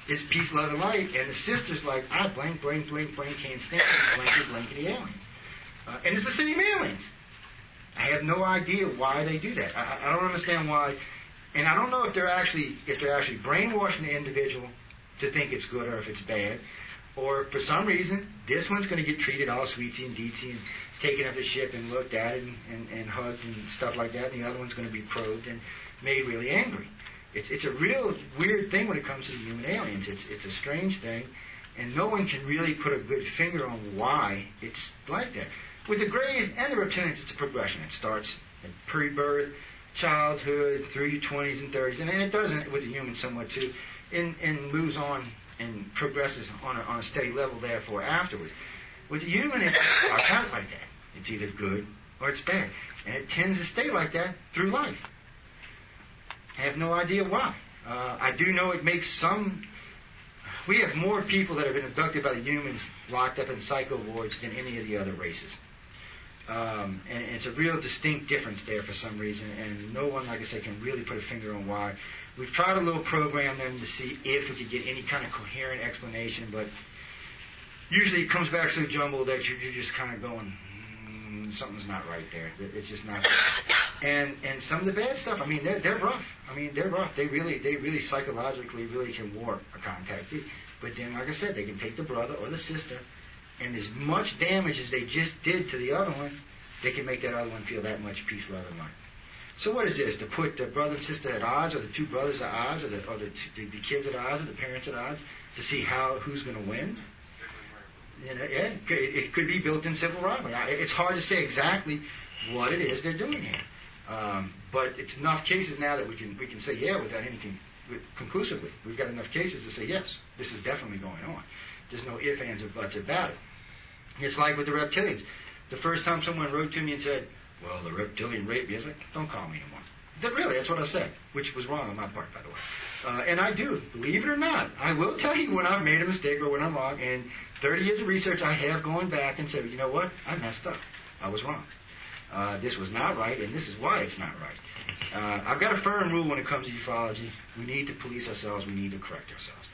is peace, love, and light, and the sister's like, blank, can't stand it, blankety aliens. And it's the same aliens. I have no idea why they do that. I don't understand why, and I don't know if they're actually brainwashing the individual to think it's good or if it's bad, or for some reason this one's going to get treated all sweetie and deetsy and taken up the ship and looked at and hugged and stuff like that, and the other one's going to be probed and made really angry. It's a real weird thing when it comes to the human aliens. It's a strange thing, and no one can really put a good finger on why it's like that. With the grays and the reptilians, it's a progression. It starts at pre-birth, childhood, through your 20s and 30s, and it does with the humans somewhat too, and moves on and progresses on a steady level, therefore, afterwards. With the human, it starts out like that. It's either good or it's bad, and it tends to stay like that through life. I have no idea why. I do know it makes some... We have more people that have been abducted by the humans locked up in psycho wards than any of the other races. And it's a real distinct difference there for some reason, and no one, like I said, can really put a finger on why. We've tried a little program them to see if we could get any kind of coherent explanation, but usually it comes back so jumbled that you're just kind of going, something's not right there. It's just not. And some of the bad stuff, I mean, they're rough. I mean, they're rough. They really psychologically really can warp a contactee. But then, like I said, they can take the brother or the sister, and as much damage as they just did to the other one, they can make that other one feel that much peace, love, and light. So what is this? To put the brother and sister at odds, or the two brothers at odds, or the kids at odds, or the parents at odds, to see who's going to win? You know, yeah, it could be built-in civil rivalry. It's hard to say exactly what it is they're doing here, but it's enough cases now that we can say without anything conclusively. We've got enough cases to say yes, this is definitely going on. There's no ifs, ands, or buts about it. It's like with the reptilians. The first time someone wrote to me and said, "Well, the reptilian raped me," I was like, "Don't call me anymore." Really, that's what I said, which was wrong on my part, by the way. And I do, believe it or not. I will tell you when I've made a mistake or when I'm wrong. And 30 years of research, I have gone back and said, you know what? I messed up. I was wrong. This was not right, and this is why it's not right. I've got a firm rule when it comes to ufology. We need to police ourselves. We need to correct ourselves.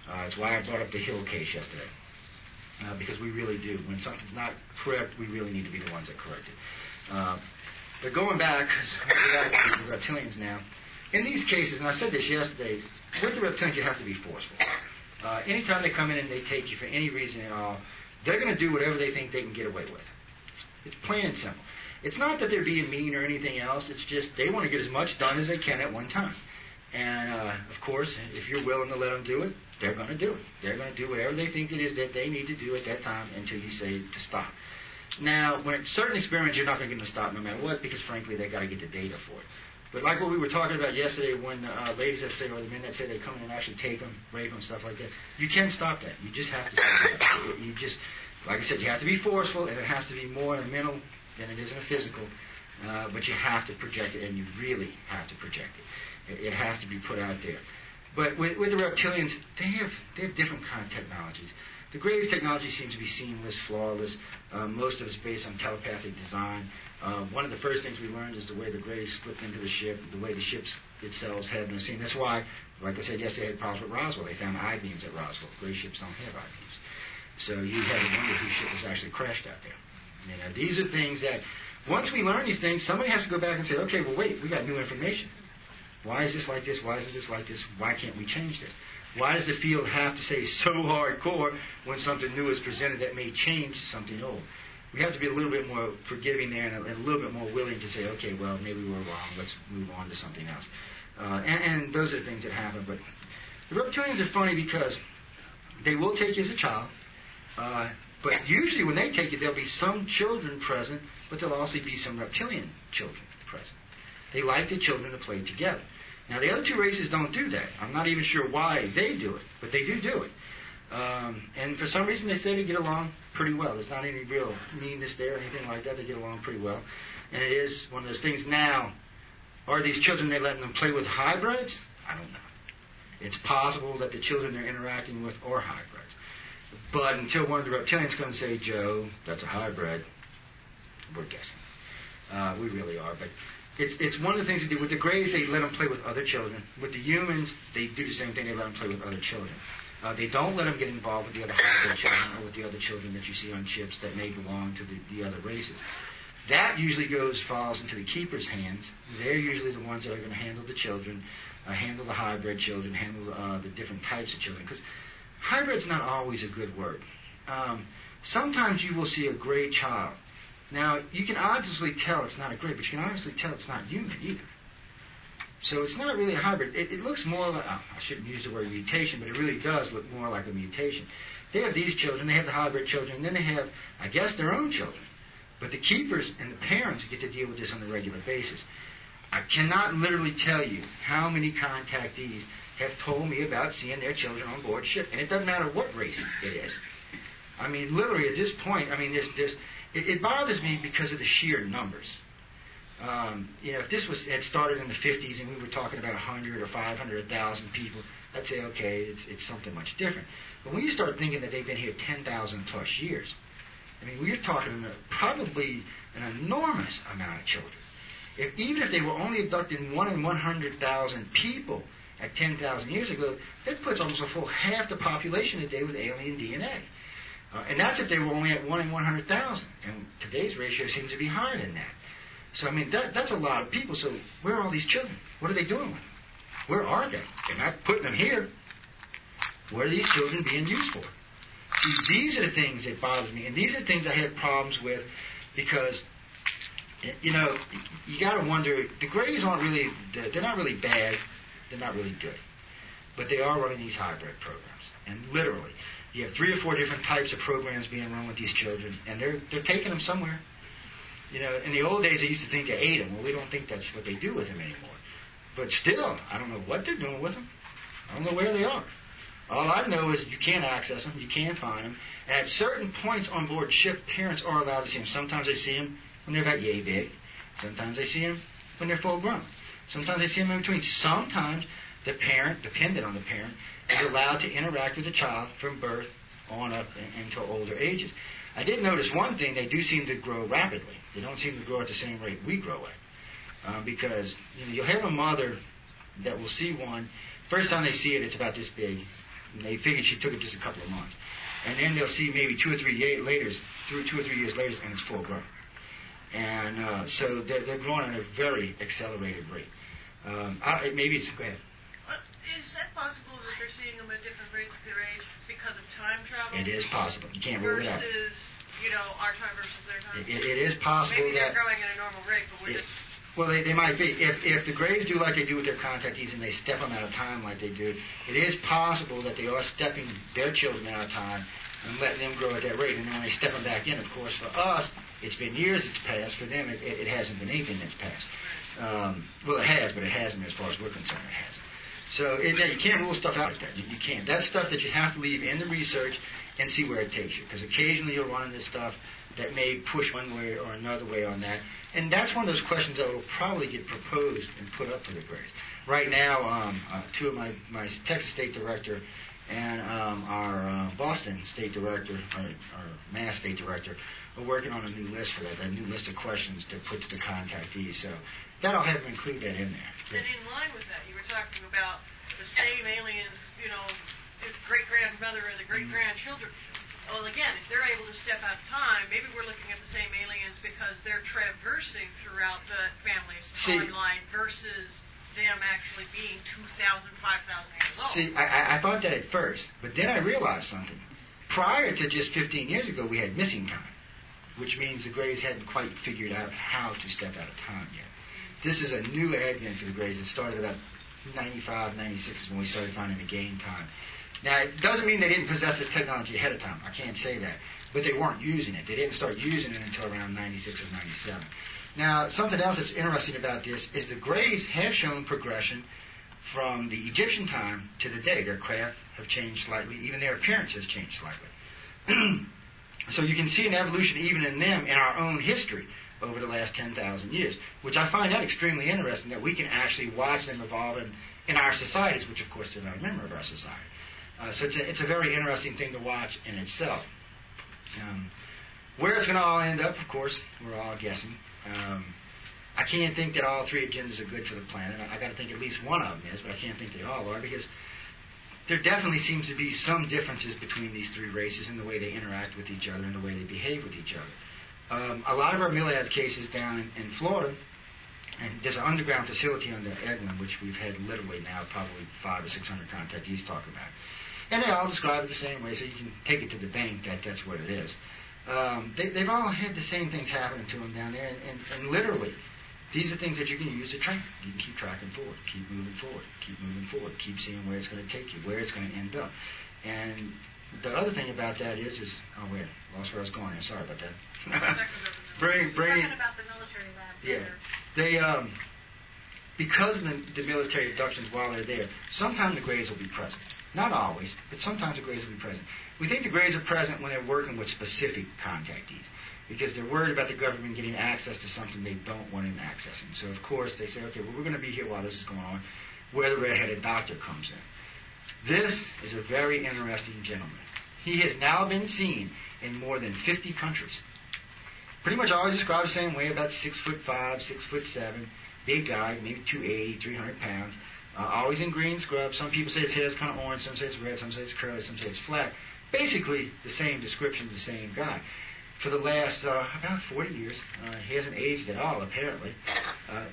That's why I brought up the Hill case yesterday. Because we really do. When something's not correct, we really need to be the ones that correct it. But going back, we got the reptilians now. In these cases, and I said this yesterday, with the reptilians you have to be forceful. Anytime they come in and they take you for any reason at all, they're going to do whatever they think they can get away with. It's plain and simple. It's not that they're being mean or anything else. It's just they want to get as much done as they can at one time. And, of course, if you're willing to let them do it, they're going to do it. They're going to do whatever they think it is that they need to do at that time until you say to stop. Now, when certain experiments, you're not going to get them to stop no matter what, because, frankly, they've got to get the data for it. But like what we were talking about yesterday, when ladies that say, or the men that say they come in and actually take them, rape them, stuff like that, you can stop that. You just have to stop that. You just, like I said, you have to be forceful, and it has to be more in a mental than it is in a physical. But you have to project it, and you really have to project it. It has to be put out there. But with the reptilians, they have different kind of technologies. The Greys technology seems to be seamless, flawless. Most of it's based on telepathic design. One of the first things we learned is the way the Greys slipped into the ship, the way the ships themselves had been seen. That's why, like I said yesterday, I had problems with Roswell. They found I-beams at Roswell. Grey ships don't have I-beams. So you had to wonder whose ship was actually crashed out there. You know, these are things that, once we learn these things, somebody has to go back and say, okay, well, wait, we got new information. Why is this like this? Why isn't this like this? Why can't we change this? Why does the field have to say so hardcore when something new is presented that may change something old? We have to be a little bit more forgiving there and a little bit more willing to say, okay, well, maybe we were wrong. Let's move on to something else. And those are the things that happen. But the reptilians are funny because they will take you as a child. But usually when they take you, there'll be some children present, but there'll also be some reptilian children present. They like the children to play together. Now, the other two races don't do that. I'm not even sure why they do it, but they do it. And for some reason, they say they get along pretty well. There's not any real meanness there or anything like that. They get along pretty well. And it is one of those things now, are these children, they letting them play with hybrids? I don't know. It's possible that the children they're interacting with are hybrids. But until one of the reptilians comes and say, Joe, that's a hybrid, we're guessing. We really are, but it's one of the things we do. With the Greys, they let them play with other children. With the humans, they do the same thing. They let them play with other children. They don't let them get involved with the other hybrid children or with the other children that you see on ships that may belong to the other races. That usually falls into the keeper's hands. They're usually the ones that are going to handle the children, handle the hybrid children, handle the different types of children. Because hybrid's not always a good word. Sometimes you will see a gray child. Now, you can obviously tell it's not a gray, but you can obviously tell it's not human either. So it's not really a hybrid. It looks more like, I shouldn't use the word mutation, but it really does look more like a mutation. They have these children, they have the hybrid children, and then they have, I guess, their own children. But the keepers and the parents get to deal with this on a regular basis. I cannot literally tell you how many contactees have told me about seeing their children on board ship. And it doesn't matter what race it is. I mean, literally, at this point, I mean, it bothers me because of the sheer numbers. If this had started in the 50s and we were talking about 100 or 500 or 1,000 people, I'd say, okay, it's something much different. But when you start thinking that they've been here 10,000 plus years, I mean, we're talking probably an enormous amount of children. Even if they were only abducting 1 in 100,000 people at 10,000 years ago, that puts almost a full half the population today with alien DNA. And that's if they were only at 1 in 100,000. And today's ratio seems to be higher than that. So, I mean, that's a lot of people. So where are all these children? What are they doing with them? Where are they? They're not putting them here. What are these children being used for? See, these are the things that bother me. And these are the things I have problems with because, you got to wonder, the Greys aren't really, they're not really bad. They're not really good. But they are running these hybrid programs. And literally, you have 3 or 4 different types of programs being run with these children, and they're taking them somewhere. In the old days, they used to think they ate them. Well, we don't think that's what they do with them anymore. But still, I don't know what they're doing with them. I don't know where they are. All I know is you can't access them. You can't find them. And at certain points on board ship, parents are allowed to see them. Sometimes they see them when they're about yay big. Sometimes they see them when they're full grown. Sometimes they see them in between. Sometimes the parent, dependent on the parent, is allowed to interact with the child from birth on up until older ages. I did notice one thing. They do seem to grow rapidly. They don't seem to grow at the same rate we grow at. Because you'll have a mother that will see one. First time they see it, it's about this big. And they figured she took it just a couple of months. And then they'll see maybe 2 or 3 years later, and it's full grown. And so they're growing at a very accelerated rate. Maybe it's... Go ahead. Is that possible that they're seeing them at different rates of their age because of time travel? It is possible. You can't rule it out. Versus, our time versus their time? It is possible. Maybe they're growing at a normal rate, but we're just... Well, they might be. If the Greys do like they do with their contactees and they step them out of time like they do, it is possible that they are stepping their children out of time and letting them grow at that rate. And then when they step them back in, of course, for us, it's been years it's passed. For them, it hasn't been anything that's passed. Well, it has, but it hasn't as far as we're concerned. It hasn't. So you can't rule stuff out like that. You can't. That's stuff that you have to leave in the research and see where it takes you. Because occasionally you'll run into stuff that may push one way or another way on that. And that's one of those questions that will probably get proposed and put up for the Greys. Right now, 2 of my Texas State Director and our Boston State Director, our Mass State Director, are working on a new list for that, a new list of questions to put to the contactees. So that'll have them include that in there. And in line with that, you were talking about the same aliens, the great-grandmother and the great-grandchildren. Well, again, if they're able to step out of time, maybe we're looking at the same aliens because they're traversing throughout the family's timeline versus them actually being 2,000, 5,000 years old. See, I thought that at first, but then I realized something. Prior to just 15 years ago, we had missing time, which means the Greys hadn't quite figured out how to step out of time yet. This is a new advent for the Greys. It started about 95, 96 is when we started finding the gain time. Now, it doesn't mean they didn't possess this technology ahead of time. I can't say that. But they weren't using it. They didn't start using it until around 96 or 97. Now, something else that's interesting about this is the Greys have shown progression from the Egyptian time to the day. Their craft have changed slightly. Even their appearance has changed slightly. So you can see an evolution even in them in our own history over the last 10,000 years, which I find that extremely interesting, that we can actually watch them evolve in our societies, which, of course, they're not a member of our society. So it's a very interesting thing to watch in itself. Where it's going to all end up, of course, we're all guessing. I can't think that all 3 agendas are good for the planet. I got to think at least one of them is, but I can't think they all are, because there definitely seems to be some differences between these 3 races in the way they interact with each other and the way they behave with each other. A lot of our Milad cases down in Florida, and there's an underground facility under Eglin, which we've had literally now probably 500 or 600 contactees talk about. And they all describe it the same way, so you can take it to the bank that that's what it is. They've all had the same things happening to them down there, and literally, these are things that you can use to track. You can keep tracking forward, keep moving forward, keep moving forward, keep seeing where it's going to take you, where it's going to end up. And the other thing about that is oh wait, lost where I was going there. Sorry about that. Bring talking about the military labs. Yeah, they because of the military abductions while they're there, sometimes the Greys will be present. Not always, but sometimes the Greys will be present. We think the Greys are present when they're working with specific contactees. because they're worried about the government getting access to something they don't want him accessing. So, of course, they say, okay, well, we're going to be here while this is going on, where the red-headed doctor comes in. This is a very interesting gentleman. He has now been seen in more than 50 countries. Pretty much always described the same way, about 6'5", 6'7", big guy, maybe 280, 300 pounds, always in green scrubs. Some people say his hair is kind of orange, some say it's red, some say it's curly, some say it's flat. Basically, the same description of the same guy. For the last about 40 years, he hasn't aged at all, apparently.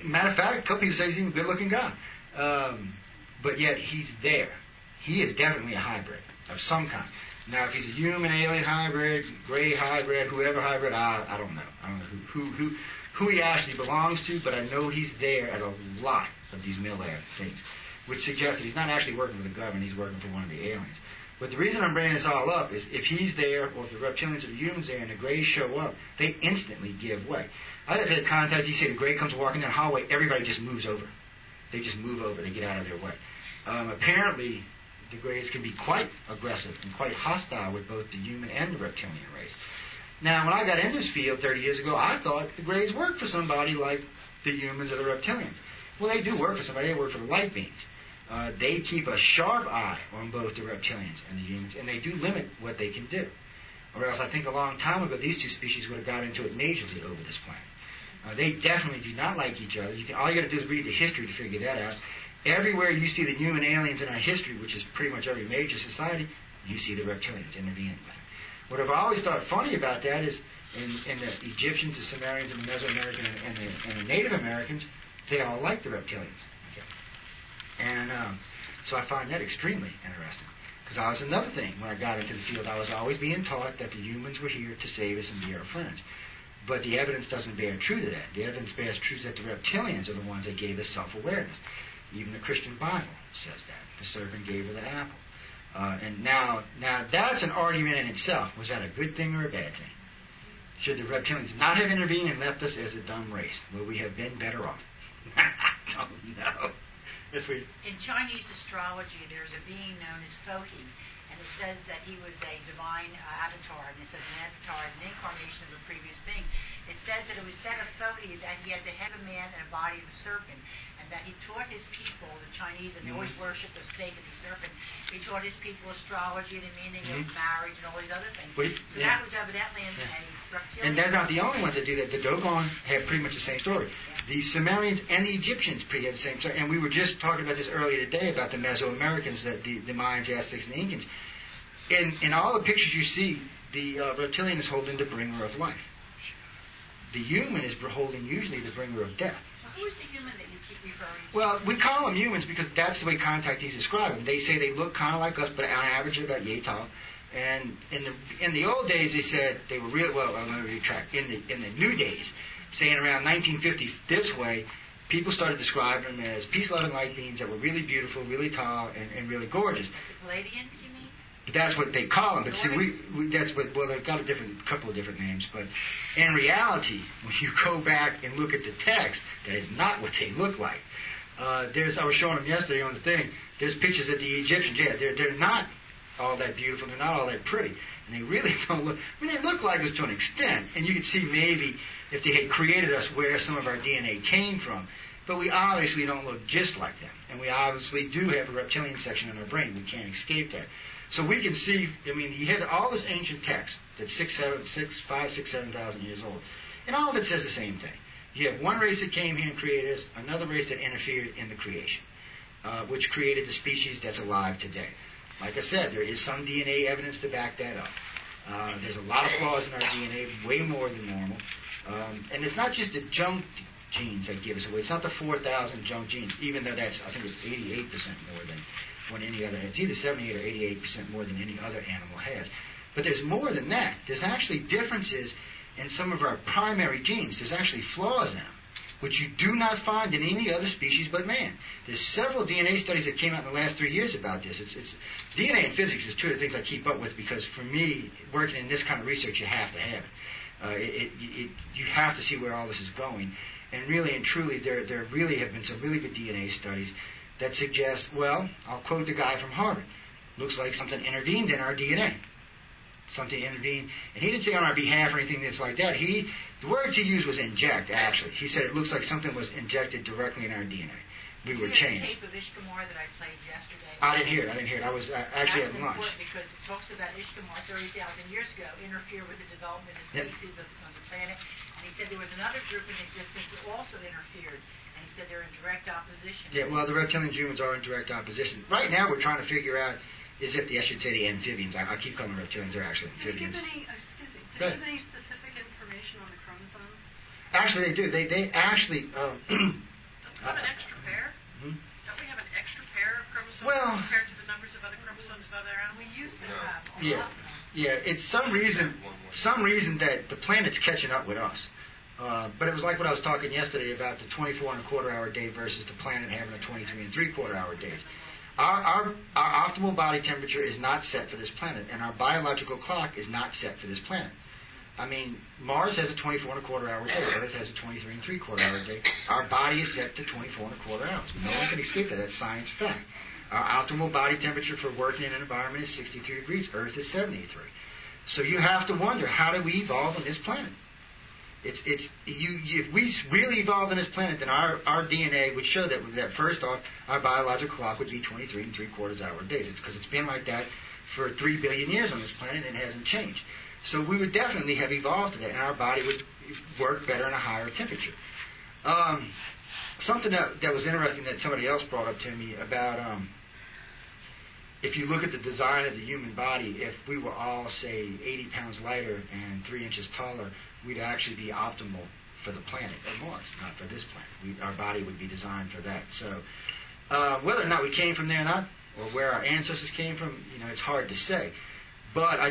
Matter of fact, a couple people say he's even a good-looking guy. But yet, he's there. He is definitely a hybrid of some kind. Now, if he's a human alien hybrid, gray hybrid, whoever hybrid, I don't know. I don't know who he actually belongs to, but I know he's there at a lot of these mill-lab things, which suggests that he's not actually working for the government, he's working for one of the aliens. But the reason I'm bringing this all up is if he's there, or if the reptilians or the humans there, and the Greys show up, they instantly give way. I've had contact, you say the Grey comes walking down the hallway, everybody just moves over. They just move over, they get out of their way. Apparently, the Greys can be quite aggressive and quite hostile with both the human and the reptilian race. Now, when I got in this field 30 years ago, I thought the Greys worked for somebody like the humans or the reptilians. Well, they do work for somebody. They work for the light beings. They keep a sharp eye on both the reptilians and the humans, and they do limit what they can do. Or else, I think a long time ago, these two species would have got into it majorly over this planet. They definitely do not like each other. All you got to do is read the history to figure that out. Everywhere you see the human aliens in our history, which is pretty much every major society, you see the reptilians intervening with it. What I've always thought funny about that is in the Egyptians, the Sumerians, and the Mesoamerican, and the Native Americans, they all like the reptilians. Okay. And so I find that extremely interesting. Because that was another thing when I got into the field. I was always being taught that the humans were here to save us and be our friends. But the evidence doesn't bear true to that. The evidence bears true that the reptilians are the ones that gave us self-awareness. Even the Christian Bible says that. The serpent gave her the apple. And now that's an argument in itself. Was that a good thing or a bad thing? Should the reptilians not have intervened and left us as a dumb race? Would we have been better off? I don't know. Yes, in Chinese astrology, there's a being known as Fohi, and it says that he was a divine avatar, and it says an avatar is an incarnation of a previous being. It says that it was said of Fohi that he had the head of a man and a body of a serpent, and that he taught his people, the Chinese, and they always worship the snake and the serpent, he taught his people astrology and the meaning of marriage and all these other things. So that was evidently a reptilian. And they're not the only ones that do that. The Dogon have pretty much the same story. Yeah. The Sumerians and the Egyptians pretty have the same story. And we were just talking about this earlier today about the Mesoamericans, the Mayans, Aztecs, and the Incans. In all the pictures you see, the reptilian is holding the bringer of life. The human is holding usually the bringer of death. Who is the human that you keep referring to? Well, we call them humans because that's the way contactees describe them. They say they look kind of like us, but on average about yay tall. And in the old days, they said they were real. Well, let me retract. In the new days, saying around 1950 this way, people started describing them as peace-loving light beings that were really beautiful, really tall, and really gorgeous. Like the Palladians, you mean? That's what they call them, but see, that's what. Well, they've got a couple of different names, but in reality, when you go back and look at the text, that is not what they look like. I was showing them yesterday on the thing. There's pictures of the Egyptians. Yeah, they're not all that beautiful. They're not all that pretty, and they really don't look. I mean, they look like us to an extent, and you can see maybe if they had created us where some of our DNA came from. But we obviously don't look just like them, and we obviously do have a reptilian section in our brain. We can't escape that. So we can see, I mean, you have all this ancient text that's 7,000 years old. And all of it says the same thing. You have one race that came here and created us, another race that interfered in the creation, which created the species that's alive today. Like I said, there is some DNA evidence to back that up. There's a lot of flaws in our DNA, way more than normal. And it's not just the junk genes that give us away. It's not the 4,000 junk genes, even though that's, I think it's 88% more than what any other, it's either 78 or 88% more than any other animal has. But there's more than that. There's actually differences in some of our primary genes. There's actually flaws in them, which you do not find in any other species but man. There's several DNA studies that came out in the last 3 years about this. It's DNA and physics is two of the things I keep up with because for me, working in this kind of research, you have to have it. You have to see where all this is going. And really and truly, there really have been some really good DNA studies that suggest, well, I'll quote the guy from Harvard, looks like something intervened in our DNA. something intervened. And he didn't say on our behalf or anything that's like that. The words he used was inject, actually. He said it looks like something was injected directly in our DNA. We were changed. The tape of Ishkamar that I played yesterday. I didn't hear it. I was actually at lunch. That's important because it talks about Ishkamar 30,000 years ago interfere with the development of species on the planet. And he said there was another group in existence that also interfered. And he said they're in direct opposition. Yeah, well, the reptilians and humans are in direct opposition. Right now we're trying to figure out I should say the amphibians. I keep calling them reptilians. They're actually amphibians. Did they give any specific information on the chromosomes? Actually, they do. They actually... Don't we have an extra pair? Hmm? Don't we have an extra pair of chromosomes compared to the numbers of other chromosomes of other animals? We used to have a lot. Yeah, it's some reason that the planet's catching up with us. But it was like what I was talking yesterday about the 24 and a quarter hour day versus the planet having a 23 and 3/4 hour days. Our optimal body temperature is not set for this planet, and our biological clock is not set for this planet. I mean, Mars has a 24 and a quarter hour day. Earth has a 23 and 3/4 hour day. Our body is set to 24 and a quarter hours. No one can escape that. That's science fact. Our optimal body temperature for working in an environment is 63 degrees. Earth is 73. So you have to wonder, how did we evolve on this planet? If we really evolved on this planet, then our DNA would show that first off, our biological clock would be 23 and 3/4 hour days. It's because it's been like that for 3 billion years on this planet and it hasn't changed. So we would definitely have evolved to that, and our body would work better in a higher temperature. Something that was interesting that somebody else brought up to me about if you look at the design of the human body, if we were all, say, 80 pounds lighter and 3 inches taller, we'd actually be optimal for the planet of Mars, not for this planet. Our body would be designed for that. So whether or not we came from there or not, or where our ancestors came from, it's hard to say. But I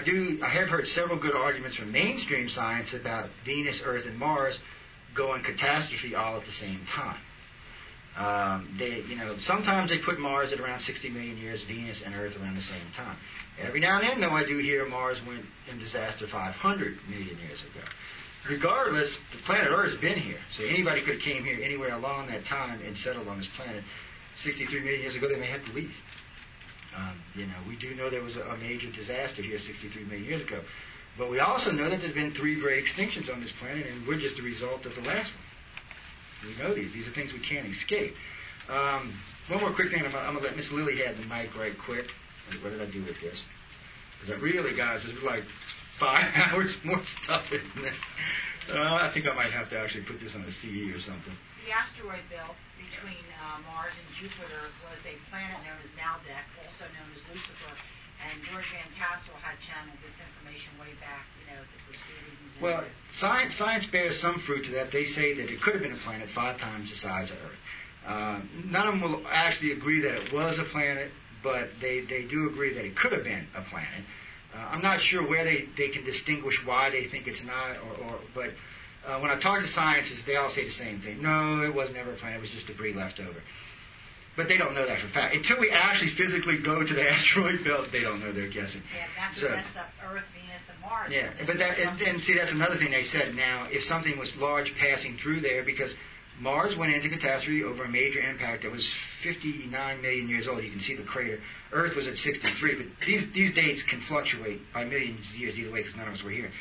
have heard several good arguments from mainstream science about Venus, Earth, and Mars going catastrophe all at the same time. Sometimes they put Mars at around 60 million years, Venus and Earth around the same time. Every now and then, though, I do hear Mars went in disaster 500 million years ago. Regardless, the planet Earth's been here, so anybody could have came here anywhere along that time and settled on this planet. 63 million years ago, they may have to leave. We do know there was a major disaster here 63 million years ago. But we also know that there's been 3 great extinctions on this planet, and we're just the result of the last one. We know these. These are things we can't escape. One more quick thing. I'm going to let Miss Lily have the mic right quick. What did I do with this? Because I really, guys, there's like 5 hours more stuff in this. I think I might have to actually put this on a CD or something. The asteroid belt between Mars and Jupiter was a planet known as Maldek, also known as Lucifer, and George Van Tassel had channeled this information way back, the proceedings. Well, science bears some fruit to that. They say that it could have been a planet 5 times the size of Earth. None of them will actually agree that it was a planet, but they do agree that it could have been a planet. I'm not sure where they can distinguish why they think it's not, but when I talk to scientists, they all say the same thing. No, it was never a planet. It was just debris left over. But they don't know that for a fact. Until we actually physically go to the asteroid belt, they don't know. They're guessing. Yeah, that's what messed up Earth, Venus, and Mars. Yeah, but that's another thing they said. Now, if something was large passing through there, because Mars went into catastrophe over a major impact that was 59 million years old. You can see the crater. Earth was at 63, but these dates can fluctuate by millions of years either way because none of us were here.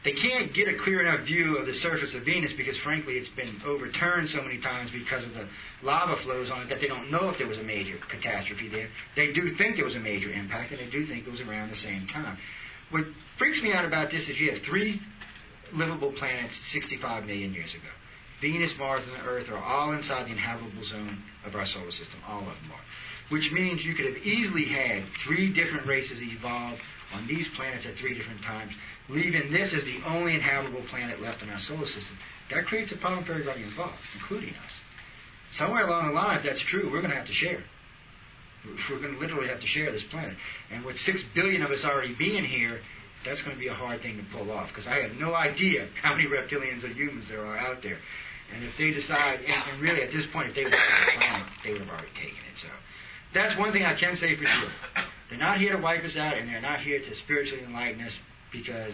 They can't get a clear enough view of the surface of Venus because, frankly, it's been overturned so many times because of the lava flows on it that they don't know if there was a major catastrophe there. They do think there was a major impact, and they do think it was around the same time. What freaks me out about this is you have 3 livable planets 65 million years ago. Venus, Mars, and Earth are all inside the inhabitable zone of our solar system. All of them are. Which means you could have easily had 3 different races evolve on these planets at 3 different times, leaving this as the only inhabitable planet left in our solar system. That creates a problem for everybody involved, including us. Somewhere along the line, if that's true, we're going to have to share. We're going to literally have to share this planet. And with 6 billion of us already being here, that's going to be a hard thing to pull off, because I have no idea how many reptilians or humans there are out there. And if they decide, and really at this point, if they would take the planet, they would have already taken it. So that's one thing I can say for sure. They're not here to wipe us out, and they're not here to spiritually enlighten us, because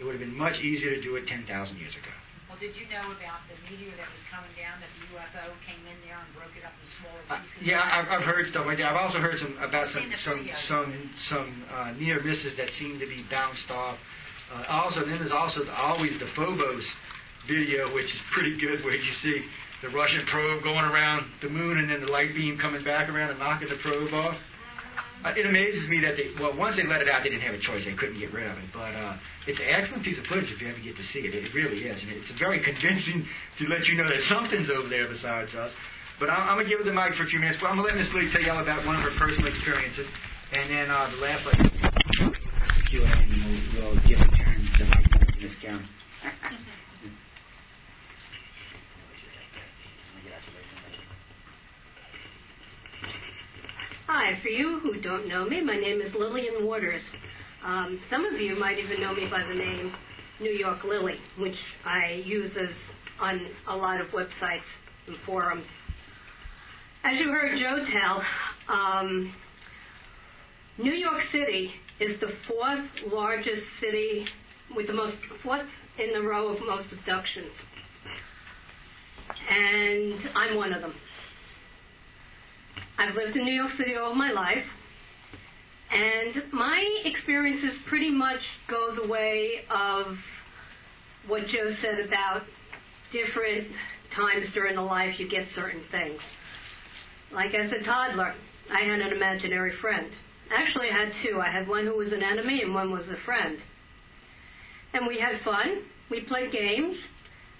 it would have been much easier to do it 10,000 years ago. Well, did you know about the meteor that was coming down, that the UFO came in there and broke it up into smaller pieces? Yeah, I've heard stuff like that. I've also heard about I've seen the some near misses that seem to be bounced off. Then there's also always the Phobos video, which is pretty good, where you see the Russian probe going around the moon and then the light beam coming back around and knocking the probe off. It amazes me that once they let it out, they didn't have a choice. They couldn't get rid of it. But it's an excellent piece of footage if you ever get to see it. It really is. And it's very convincing to let you know that something's over there besides us. But I'm going to give it the mic for a few minutes. But I'm going to let Miss Lee tell you all about one of her personal experiences. And then the last Q&A, and we'll give a turn to Miss Gown. Hi, for you who don't know me, my name is Lillian Waters. Some of you might even know me by the name New York Lily, which I use on a lot of websites and forums. As you heard Joe tell, New York City is the fourth largest city with fourth in the row of most abductions. And I'm one of them. I've lived in New York City all my life, and my experiences pretty much go the way of what Joe said about different times during the life you get certain things. Like as a toddler, I had an imaginary friend. Actually, I had two. I had one who was an enemy and one was a friend. And we had fun. We played games.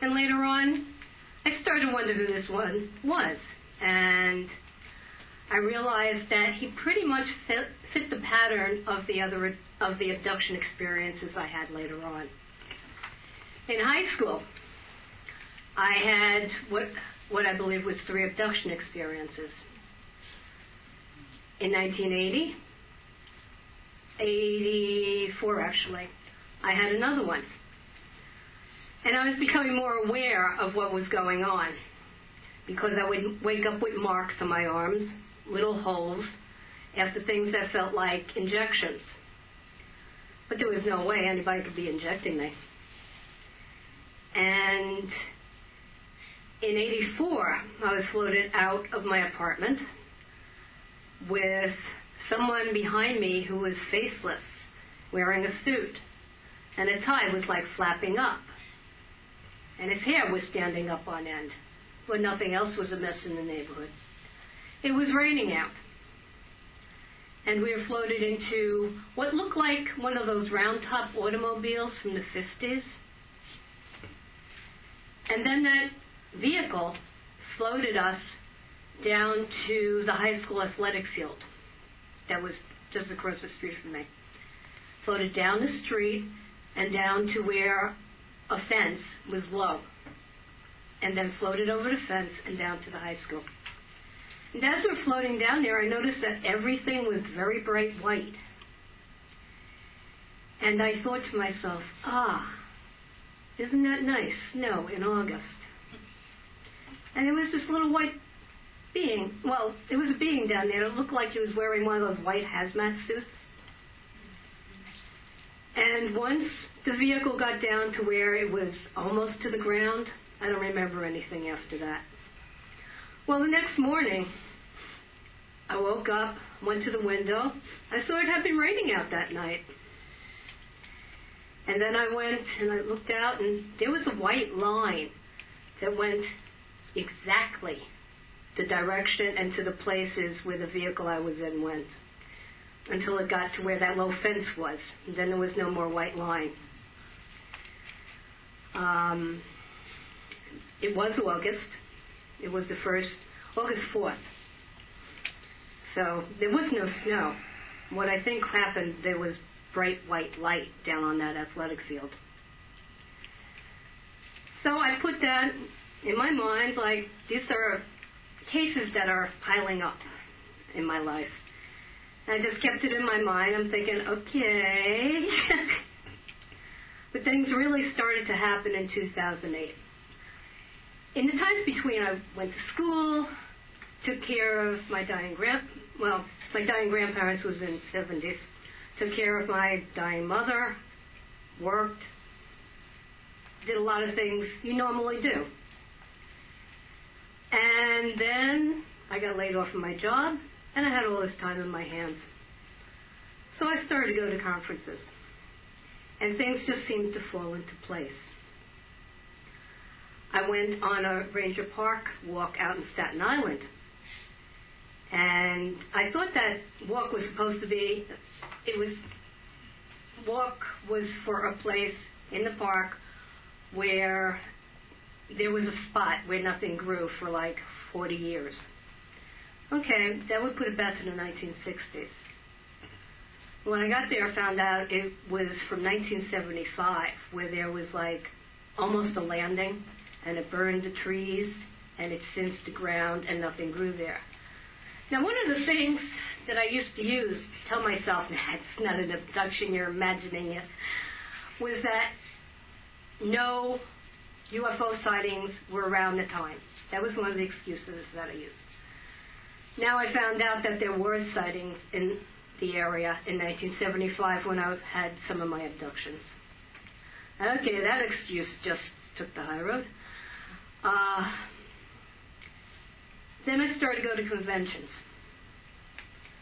And later on, I started to wonder who this one was. And I realized that he pretty much fit the pattern of the abduction experiences I had later on. In high school, I had what I believe was 3 abduction experiences. In 1980, 84 actually, I had another one. And I was becoming more aware of what was going on because I would wake up with marks on my arms, little holes, after things that felt like injections. But there was no way anybody could be injecting me. And in 84, I was floated out of my apartment with someone behind me who was faceless, wearing a suit. And his tie was like flapping up. And his hair was standing up on end, when nothing else was amiss in the neighborhood. It was raining out. And we were floated into what looked like one of those round-top automobiles from the 50s. And then that vehicle floated us down to the high school athletic field that was just across the street from me. Floated down the street and down to where a fence was low. And then floated over the fence and down to the high school. And as we were floating down there, I noticed that everything was very bright white. And I thought to myself, isn't that nice? Snow in August. And there was this little white being. Well, there was a being down there that looked like he was wearing one of those white hazmat suits. And once the vehicle got down to where it was almost to the ground, I don't remember anything after that. Well, the next morning, I woke up, went to the window. I saw it had been raining out that night. And then I went and I looked out, and there was a white line that went exactly the direction and to the places where the vehicle I was in went, until it got to where that low fence was. And then there was no more white line. It was August. It was the first, August 4th. So there was no snow. What I think happened, there was bright white light down on that athletic field. So I put that in my mind, like, these are cases that are piling up in my life. And I just kept it in my mind. I'm thinking, okay. But things really started to happen in 2008. In the times between, I went to school, took care of my dying my dying grandparents was in the 70s, took care of my dying mother, worked, did a lot of things you normally do. And then I got laid off from my job, and I had all this time in my hands. So I started to go to conferences, and things just seemed to fall into place. I went on a Ranger Park walk out in Staten Island, and I thought that walk was supposed to be, walk was for a place in the park where there was a spot where nothing grew for like 40 years. Okay, that would put it back to the 1960s. When I got there, I found out it was from 1975, where there was like almost a landing, and it burned the trees, and it singed the ground, and nothing grew there. Now, one of the things that I used to use to tell myself, it's not an abduction, you're imagining it, was that no UFO sightings were around the time. That was one of the excuses that I used. Now I found out that there were sightings in the area in 1975 when I had some of my abductions. Okay, that excuse just took the high road. Then I started to go to conventions.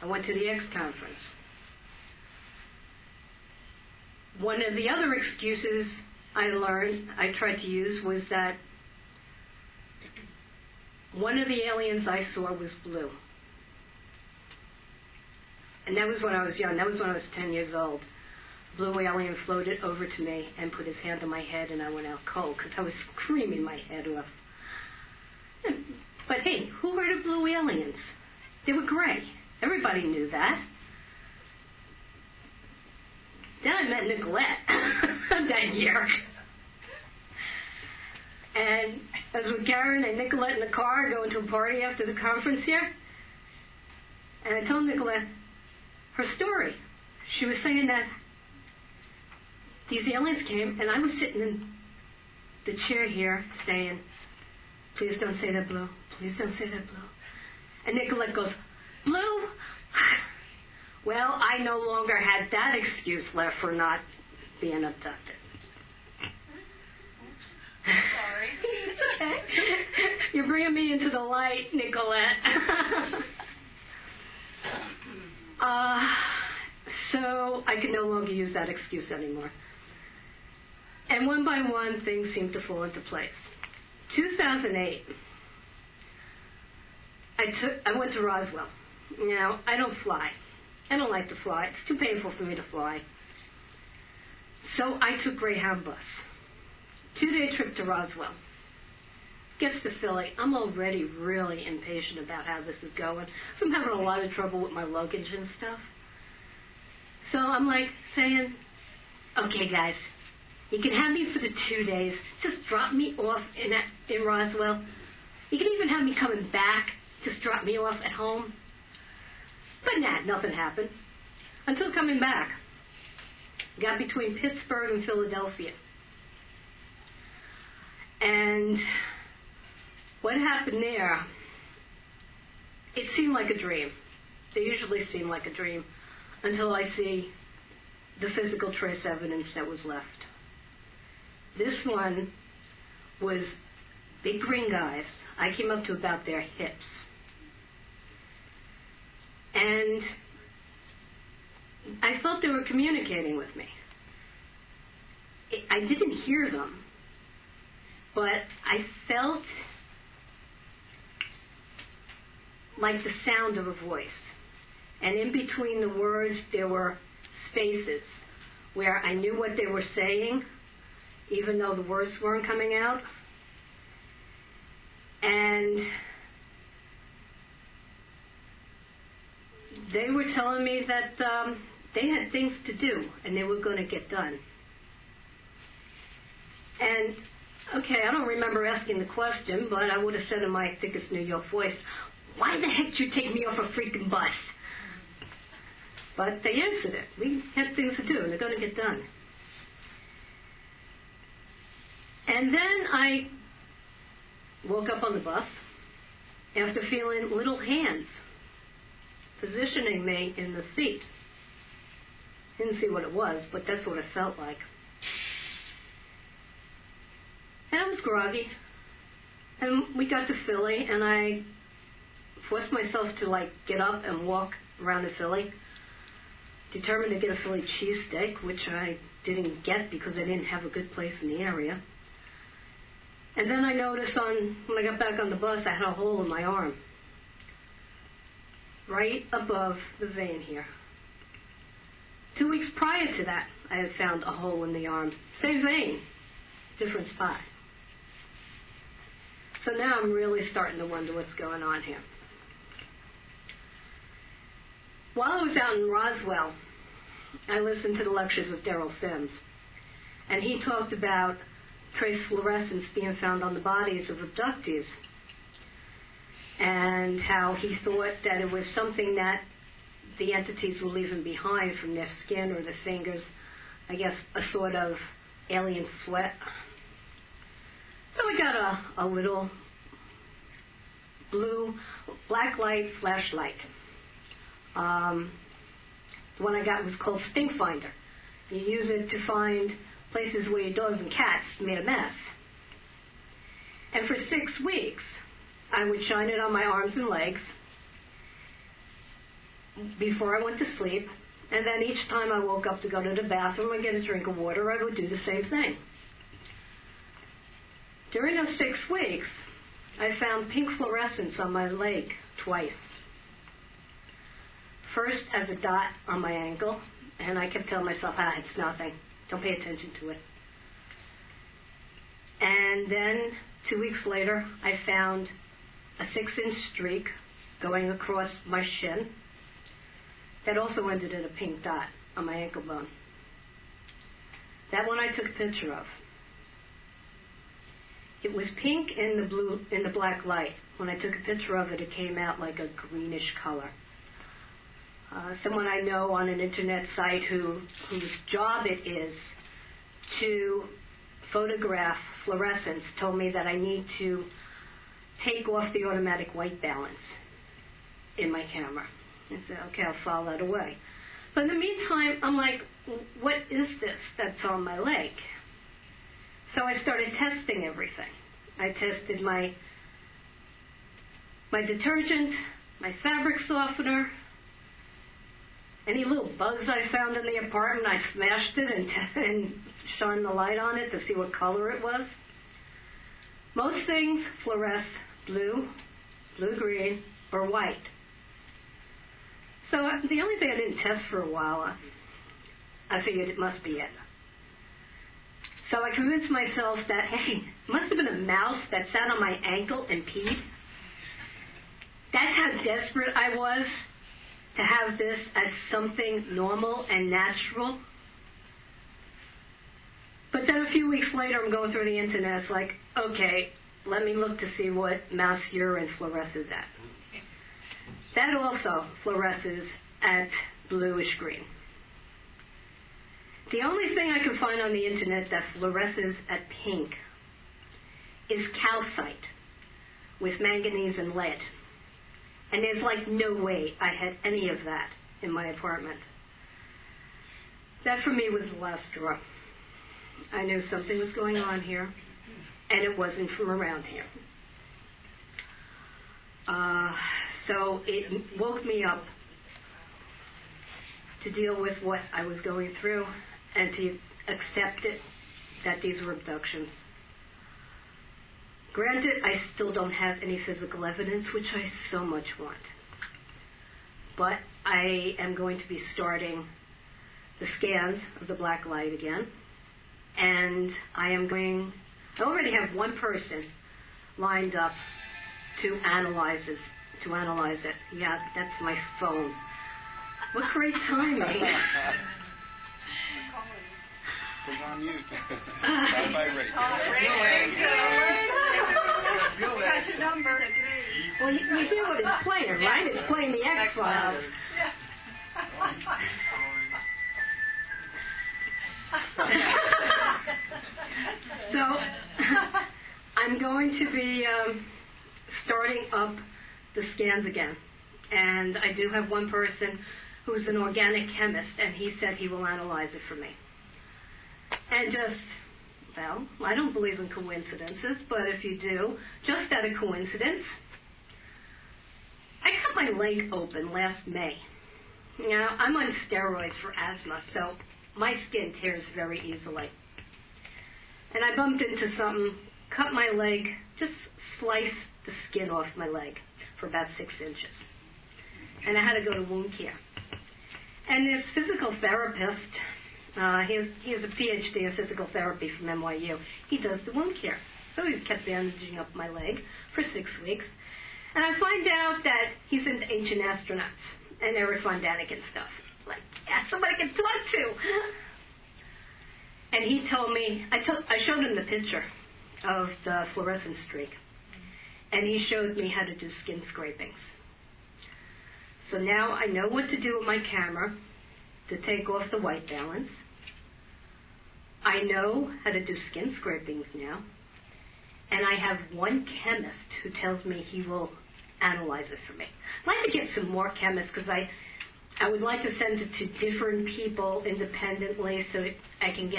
I went to the X conference. One of the other excuses I tried to use was that one of the aliens I saw was blue. And that was when I was young. That was when I was 10 years old. Blue alien floated over to me and put his hand on my head, and I went out cold because I was screaming my head off. But hey, who heard of blue aliens? They were gray. Everybody knew that. Then I met Nicolette that year. And I was with Karen and Nicolette in the car going to a party after the conference here. And I told Nicolette her story. She was saying that these aliens came, and I was sitting in the chair here saying, please don't say that, blue. Please don't say that, blue. And Nicolette goes, blue? Well, I no longer had that excuse left for not being abducted. Sorry. It's okay. You're bringing me into the light, Nicolette. So I could no longer use that excuse anymore. And one by one, things seemed to fall into place. 2008, I went to Roswell. Now, I don't fly. I don't like to fly. It's too painful for me to fly. So I took Greyhound bus. 2-day trip to Roswell. Gets to Philly. I'm already really impatient about how this is going. So I'm having a lot of trouble with my luggage and stuff. So I'm like saying, okay, guys, you can have me for the 2 days. Just drop me off in Roswell. You can even have me coming back. Just drop me off at home. But nothing happened. Until coming back. Got between Pittsburgh and Philadelphia. And what happened there, it seemed like a dream. They usually seem like a dream until I see the physical trace evidence that was left. This one was big green guys. I came up to about their hips. And I felt they were communicating with me. I didn't hear them, but I felt like the sound of a voice. And in between the words, there were spaces where I knew what they were saying, even though the words weren't coming out. And they were telling me that they had things to do and they were going to get done. And, okay, I don't remember asking the question, but I would have said in my thickest New York voice, why the heck did you take me off a freaking bus? But they answered it. We had things to do, and they're going to get done. And then I woke up on the bus after feeling little hands positioning me in the seat. Didn't see what it was, but that's what it felt like. groggy, and we got to Philly, and I forced myself to, like, get up and walk around the Philly, determined to get a Philly cheesesteak, which I didn't get because I didn't have a good place in the area. And then I noticed when I got back on the bus, I had a hole in my arm, right above the vein here. 2 weeks prior to that, I had found a hole in the arm. Same vein, different spot. So now I'm really starting to wonder what's going on here. While I was out in Roswell, I listened to the lectures of Daryl Sims, and he talked about trace fluorescence being found on the bodies of abductees, and how he thought that it was something that the entities were leaving behind from their skin or their fingers, I guess a sort of alien sweat. So we got a little blue black light flashlight. The one I got was called Stink Finder. You use it to find places where your dogs and cats made a mess. And for 6 weeks, I would shine it on my arms and legs before I went to sleep, and then each time I woke up to go to the bathroom and get a drink of water, I would do the same thing. During those 6 weeks, I found pink fluorescence on my leg twice. First as a dot on my ankle, and I kept telling myself, it's nothing. Don't pay attention to it. And then 2 weeks later, I found a 6-inch streak going across my shin that also ended in a pink dot on my ankle bone. That one I took a picture of. It was pink in the black light. When I took a picture of it, it came out like a greenish color. Someone I know on an internet site whose job it is to photograph fluorescence told me that I need to take off the automatic white balance in my camera. I said, okay, I'll file that away. But in the meantime, I'm like, what is this that's on my leg? So I started testing everything. I tested my detergent, my fabric softener, any little bugs I found in the apartment, I smashed it and shined the light on it to see what color it was. Most things fluoresce blue, blue-green, or white. So the only thing I didn't test for a while, I figured it must be it. So I convinced myself that, hey, it must have been a mouse that sat on my ankle and peed. That's how desperate I was to have this as something normal and natural. But then a few weeks later, I'm going through the internet. It's like, okay, let me look to see what mouse urine fluoresces at. That also fluoresces at bluish green. The only thing I can find on the internet that fluoresces at pink is calcite with manganese and lead. And there's like no way I had any of that in my apartment. That for me was the last straw. I knew something was going on here, and it wasn't from around here. So it woke me up to deal with what I was going through and to accept it, that these were abductions. Granted, I still don't have any physical evidence, which I so much want. But I am going to be starting the scans of the black light again. And I already have one person lined up to analyze it. Yeah, that's my phone. What great timing. It's on you. Not by radio. Got your number. Well, you hear what it's playing, right? It's playing the X-Files. So, I'm going to be starting up the scans again. And I do have one person who's an organic chemist, and he said he will analyze it for me. And just Well, I don't believe in coincidences, but if you do, just out of coincidence, I cut my leg open last May. Now, I'm on steroids for asthma, so my skin tears very easily. And I bumped into something, cut my leg, just sliced the skin off my leg for about 6 inches. And I had to go to wound care. And this physical therapist, he has a PhD in physical therapy from NYU. He does the wound care. So he kept bandaging up my leg for 6 weeks. And I find out that he's into ancient astronauts and Eric Von Däniken and stuff. Like, yeah, somebody I can talk to. And he told me, I showed him the picture of the fluorescent streak. And he showed me how to do skin scrapings. So now I know what to do with my camera to take off the white balance. I know how to do skin scrapings now. And I have one chemist who tells me he will analyze it for me. I'd like to get some more chemists because I would like to send it to different people independently so I can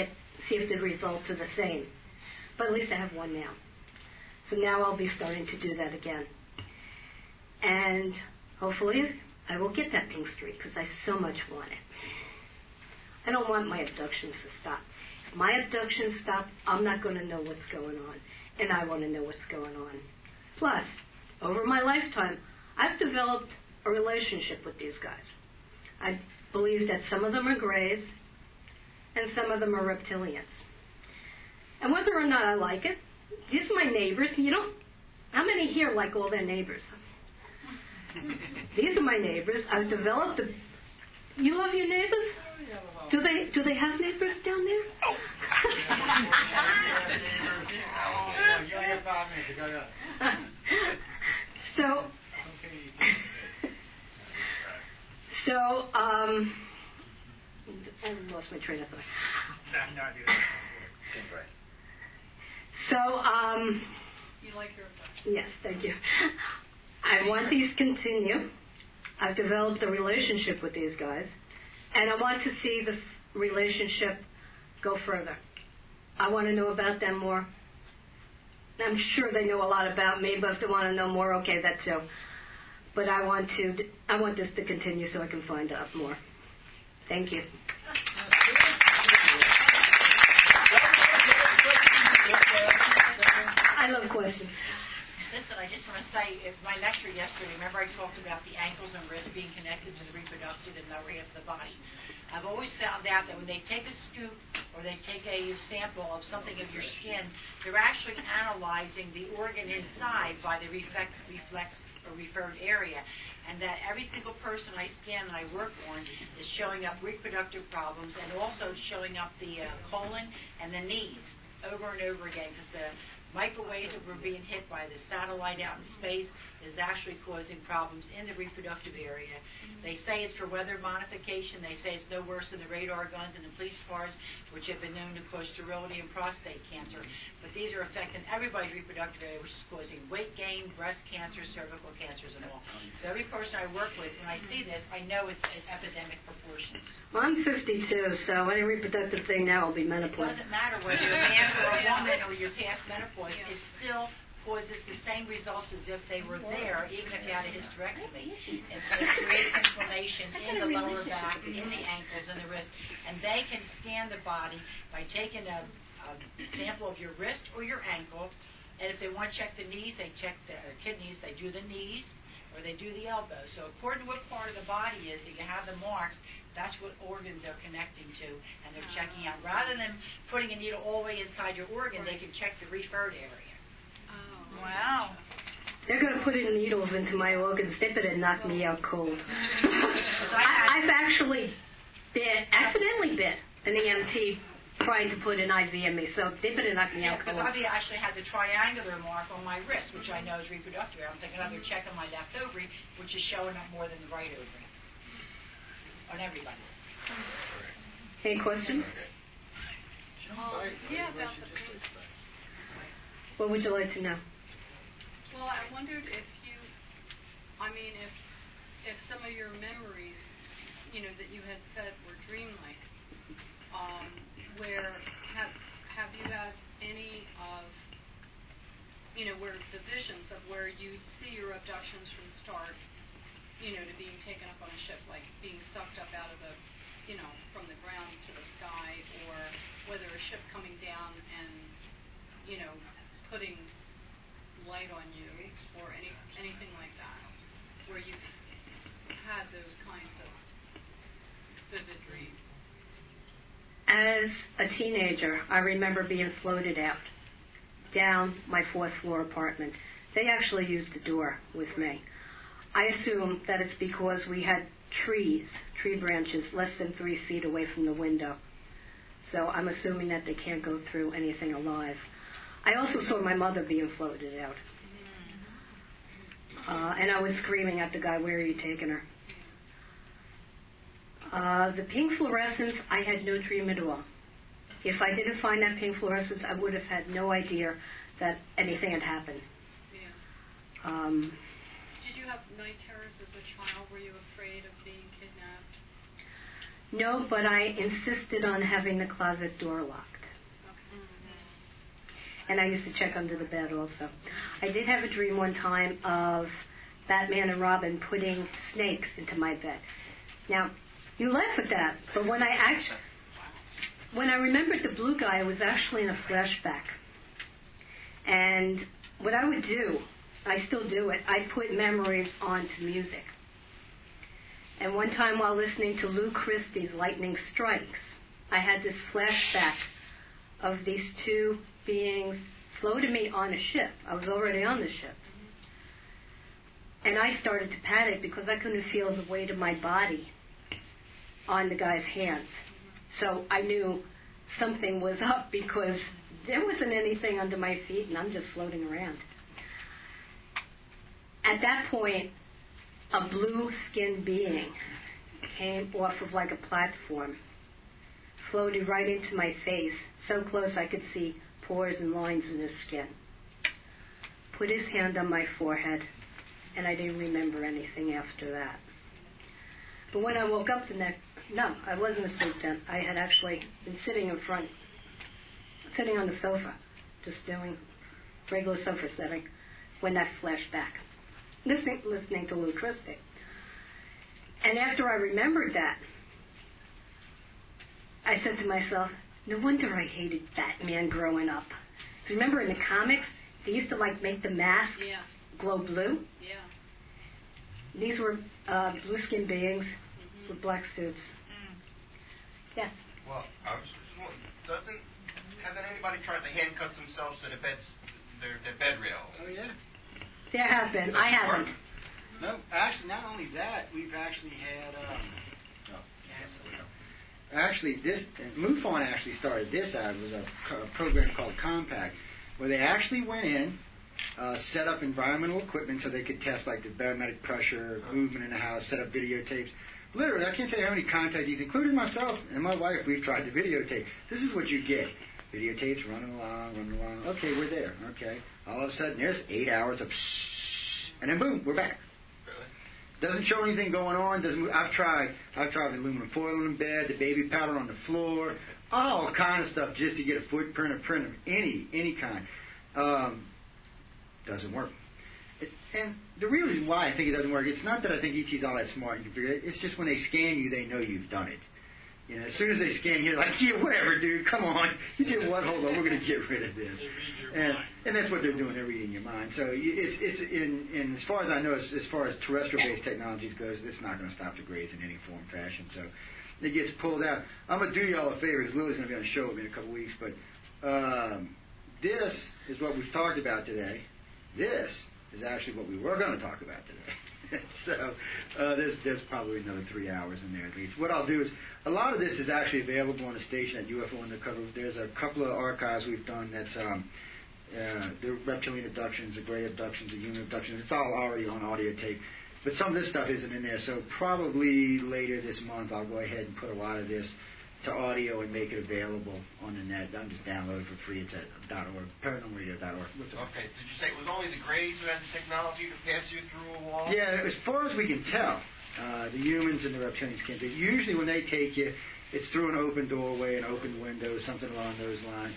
see if the results are the same. But at least I have one now. So now I'll be starting to do that again. And hopefully I will get that pink streak because I so much want it. I don't want my abductions to stop. If my abductions stop, I'm not going to know what's going on. And I want to know what's going on. Plus, over my lifetime, I've developed a relationship with these guys. I believe that some of them are grays and some of them are reptilians. And whether or not I like it, these are my neighbors. How many here like all their neighbors? These are my neighbors. I've developed You love your neighbors? Do they have neighbors down there? I lost my train of thought. You like your effect? Yes, thank you. I want these to continue. I've developed a relationship with these guys, and I want to see the relationship go further. I want to know about them more. I'm sure they know a lot about me, but if they want to know more, okay, that too. But I want this to continue so I can find out more. Thank you. I love questions. Listen, I just want to say, in my lecture yesterday, remember I talked about the ankles and wrists being connected to the reproductive and lower half of the body. I've always found out that when they take a scoop or they take a sample of something of your skin, they're actually analyzing the organ inside by the reflex or referred area. And that every single person I scan and I work on is showing up reproductive problems and also showing up the colon and the knees over and over again, because the microwaves that were being hit by the satellite out in space is actually causing problems in the reproductive area. They say it's for weather modification. They say it's no worse than the radar guns and the police cars, which have been known to cause sterility and prostate cancer. But these are affecting everybody's reproductive area, which is causing weight gain, breast cancer, cervical cancers, and all. So every person I work with, when I see this, I know it's epidemic proportions. Well, I'm 52, so any reproductive thing now will be menopause. It doesn't matter whether you're a man or a woman or you're past menopause. It still causes the same results as if they were there, even if you had a hysterectomy. It creates inflammation in the lower back, in the ankles, and the wrist. And they can scan the body by taking a sample of your wrist or your ankle. And if they want to check the knees, they check the kidneys. They do the knees or they do the elbow. So according to what part of the body is that you have the marks, that's what organs they're connecting to, and they're checking out. Rather than putting a needle all the way inside your organ, they can check the referred area. Oh, wow. They're going to put in needles into my organs. They better knock me out cold. I've actually accidentally bit an EMT trying to put an IV in me, so they better knock me out cold. Because I actually had the triangular mark on my wrist, which I know is reproductive. I'm thinking I'm going to check on my left ovary, which is showing up more than the right ovary. On everybody. Any questions? Yeah, about the food. What would you like to know? Well, I wondered if some of your memories, that you had said were dreamlike, have you had any of, where the visions of where you see your abductions from start, to being taken up on a ship, like being sucked up out of the, from the ground to the sky, or whether a ship coming down and, putting light on you, or anything like that, where you had those kinds of vivid dreams? As a teenager, I remember being floated out down my 4th floor apartment. They actually used the door with me. I assume that it's because we had tree branches less than 3 feet away from the window. So I'm assuming that they can't go through anything alive. I also saw my mother being floated out. And I was screaming at the guy, "Where are you taking her?" The pink fluorescence, I had no dream at all. If I didn't find that pink fluorescence, I would have had no idea that anything had happened. Yeah. Did you have night terrors as a child? Were you afraid of being kidnapped? No, but I insisted on having the closet door locked. Okay. And I used to check under the bed also. I did have a dream one time of Batman and Robin putting snakes into my bed. Now, you laugh at that, but when I remembered the blue guy, it was actually in a flashback. And what I would do, I still do it, I put memories onto music. And one time while listening to Lou Christie's Lightning Strikes, I had this flashback of these two beings floating me on a ship. I was already on the ship. And I started to panic because I couldn't feel the weight of my body on the guy's hands. So I knew something was up because there wasn't anything under my feet and I'm just floating around. At that point, a blue-skinned being came off of like a platform, floated right into my face, so close I could see pores and lines in his skin. Put his hand on my forehead, and I didn't remember anything after that. But when I woke up no, I wasn't asleep then. I had actually been sitting on the sofa, just doing regular sofa setting, when that flashed back. Listening to Lou Christie. And after I remembered that, I said to myself, no wonder I hated Batman growing up. So remember in the comics, they used to make the mask glow blue? Yeah. These were blue-skinned beings with black suits. Yes? Well, hasn't anybody tried to handcuff themselves to their bed rail? Oh, yeah. There have been. I haven't. No, actually, not only that, we've actually had. MUFON actually started this out. It was a program called Compact, where they actually went in, set up environmental equipment so they could test the barometric pressure, movement in the house, set up videotapes. Literally, I can't tell you how many contactees, including myself and my wife, we've tried to videotape. This is what you get. Videotapes running along. Okay, we're there. Okay. All of a sudden, there's 8 hours of and then boom, we're back. Really? Doesn't show anything going on. Doesn't move. I've tried the aluminum foil in bed, the baby powder on the floor, all kind of stuff just to get a footprint, a print of any kind. Doesn't work. And the reason why I think it doesn't work, it's not that I think ET's all that smart and can figure it. It's just when they scan you, they know you've done it. As soon as they scan you, they're like, yeah, whatever, dude, come on. You did what? Hold on, we're going to get rid of this. They read your mind. And that's what they're doing. They're reading your mind. So it's in as far as I know, as far as terrestrial-based technologies goes, it's not going to stop the grays in any form or fashion. So it gets pulled out. I'm going to do y'all a favor, because Lily's going to be on the show with me in a couple weeks. But this is what we've talked about today. This is actually what we were going to talk about today. So there's probably another 3 hours in there at least. What I'll do is, a lot of this is actually available on the station at UFO Undercover. There's a couple of archives we've done that's the reptilian abductions, the gray abductions, the human abductions. It's all already on audio tape. But some of this stuff isn't in there. So probably later this month I'll go ahead and put a lot of this to audio and make it available on the net. I'm just downloading it for free. It's at .org, paranormalradio.org. Okay, did you say it was only the Greys who had the technology to pass you through a wall? Yeah, as far as we can tell, the humans and the reptilians can't do it. Usually when they take you, it's through an open doorway, an open window, something along those lines.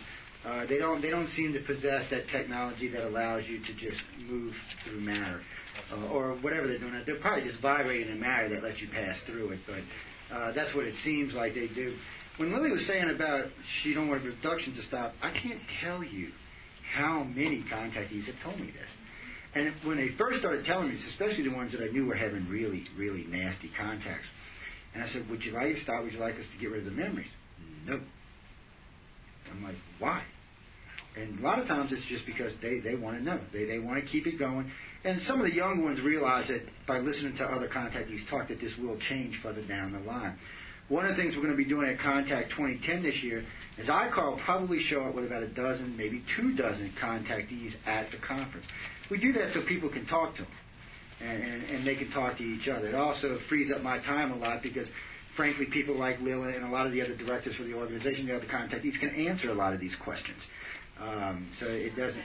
They don't seem to possess that technology that allows you to just move through matter, or whatever they're doing. They're probably just vibrating in matter that lets you pass through it, but that's what it seems like they do. When Lily was saying about she don't want abduction to stop, I can't tell you how many contactees have told me this. And when they first started telling me this, especially the ones that I knew were having really, really nasty contacts, and I said, would you like to stop? Would you like us to get rid of the memories? No. I'm like, why? And a lot of times it's just because they want to know. They want to keep it going. And some of the young ones realize that by listening to other contactees talk that this will change further down the line. One of the things we're going to be doing at Contact 2010 this year is ICAR will probably show up with about a dozen, maybe 24 contactees at the conference. We do that so people can talk to them, and they can talk to each other. It also frees up my time a lot because, frankly, people like Lila and a lot of the other directors for the organization, the other contactees, can answer a lot of these questions. So it doesn't...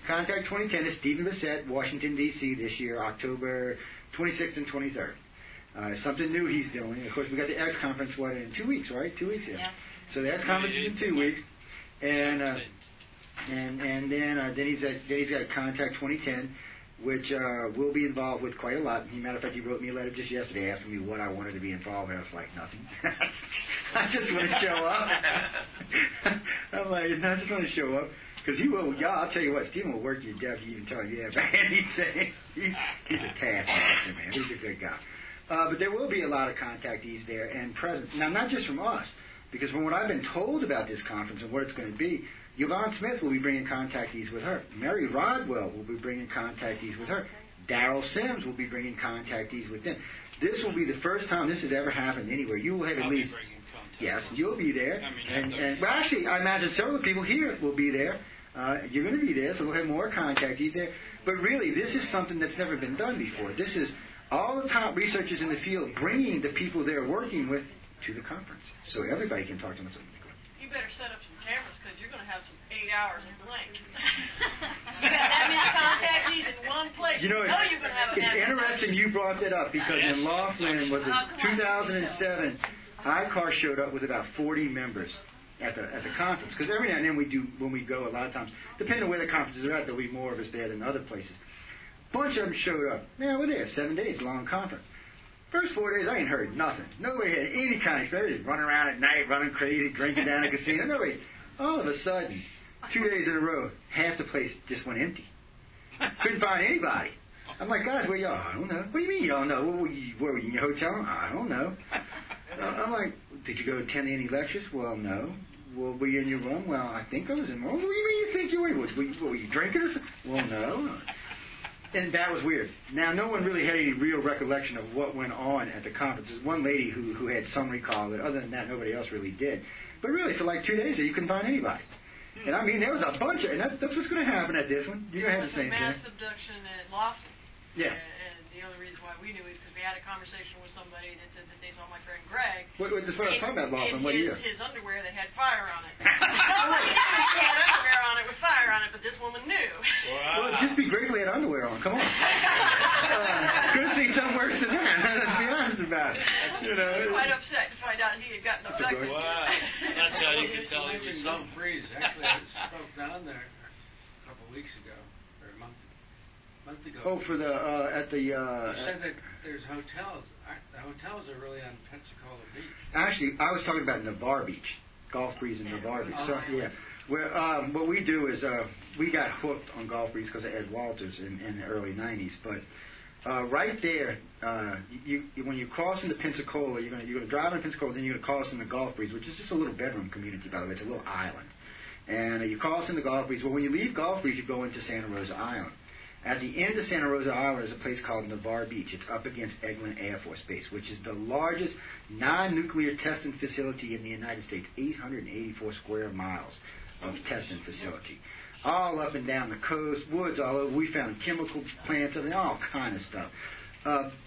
Contact 2010 is Stephen Bissett, Washington, D.C. this year, October 26th and 23rd. Something new he's doing. Of course, we got the X conference, in 2 weeks, right? 2 weeks, yeah. So the X conference is in 2 weeks, and then he's got Contact 2010, which will be involved with quite a lot. As a matter of fact, he wrote me a letter just yesterday asking me what I wanted to be involved with. I was like, nothing. I just want to show up. I'm like, no, I just want to show up. Because he will, I'll tell you what, Stephen will work you to death. He even tell you about anything. He's a taskmaster, man. He's a good guy. But there will be a lot of contactees there and present. Now, not just from us, because from what I've been told about this conference and what it's going to be, Yvonne Smith will be bringing contactees with her. Mary Rodwell will be bringing contactees with her. Darrell Sims will be bringing contactees with them. This will be the first time this has ever happened anywhere. You will have at least... Yes, you'll be there. Well, actually, I imagine several people here will be there. You're going to be there, so we'll have more contactees there. But really, this is something that's never been done before. This is all the top researchers in the field bringing the people they're working with to the conference, so everybody can talk to them. You better set up some cameras, because you're going to have some 8 hours of blank. You got that many contactees in one place. You know, you're going to have it's interesting you brought that up, because in Laughlin, was it 2007, ICAR showed up with about 40 members at the conference, because every now and then when we go, a lot of times, depending on where the conferences are at, there'll be more of us there than other places. Bunch of them showed up. Yeah, we're there, 7 days, long conference. First 4 days, I ain't heard nothing. Nobody had any kind of experience. Running around at night, running crazy, drinking down at the casino. Nobody. All of a sudden, 2 days in a row, half the place just went empty. Couldn't find anybody. I'm like, guys, where y'all? I don't know. What do you mean you don't know? Where were you in your hotel? I don't know. I'm like, did you go attend any lectures? Well, no. Well, were you in your room? Well, I think I was in my room. What do you mean you think you were? Were you drinking or something? Well, no. And that was weird. Now, no one really had any real recollection of what went on at the conference. There's one lady who had some recall, but other than that, nobody else really did. But really, for like 2 days there, you couldn't find anybody. And I mean, there was a bunch of, and that's what's going to happen at this one. You're going to have the same thing. Mass abduction at Laughlin. Yeah. And the only reason why we knew is because we had a conversation with somebody that said that they saw my friend Greg. What I was talking about, Laughlin, what year? His underwear that had fire on it. He had underwear on it with fire on it, but this woman knew. Wow. Well, it'd just be great if we had underwear on. Come on. Could have seen something worse than that. Let's be honest about it. You know, he was quite upset to find out he had gotten abducted. Wow. That's how you can tell he was Don't freeze. Actually, I spoke down there a couple of weeks ago, or a month ago. Oh, for the at the. You said that there's hotels. The hotels are really on Pensacola Beach. Actually, I was talking about Navarre Beach, Gulf Breeze in Navarre Beach. So yeah, where what we do is we got hooked on Gulf Breeze because of Ed Walters in the early '90s. But right there, when you cross into Pensacola, you're gonna drive into Pensacola, then you're gonna cross into Gulf Breeze, which is just a little bedroom community, by the way. It's a little island, and you cross into Gulf Breeze. Well, when you leave Gulf Breeze, you go into Santa Rosa Island. At the end of Santa Rosa Island is a place called Navarre Beach. It's up against Eglin Air Force Base, which is the largest non-nuclear testing facility in the United States, 884 square miles of testing facility. All up and down the coast, woods all over. We found chemical plants, I mean, all kind of stuff.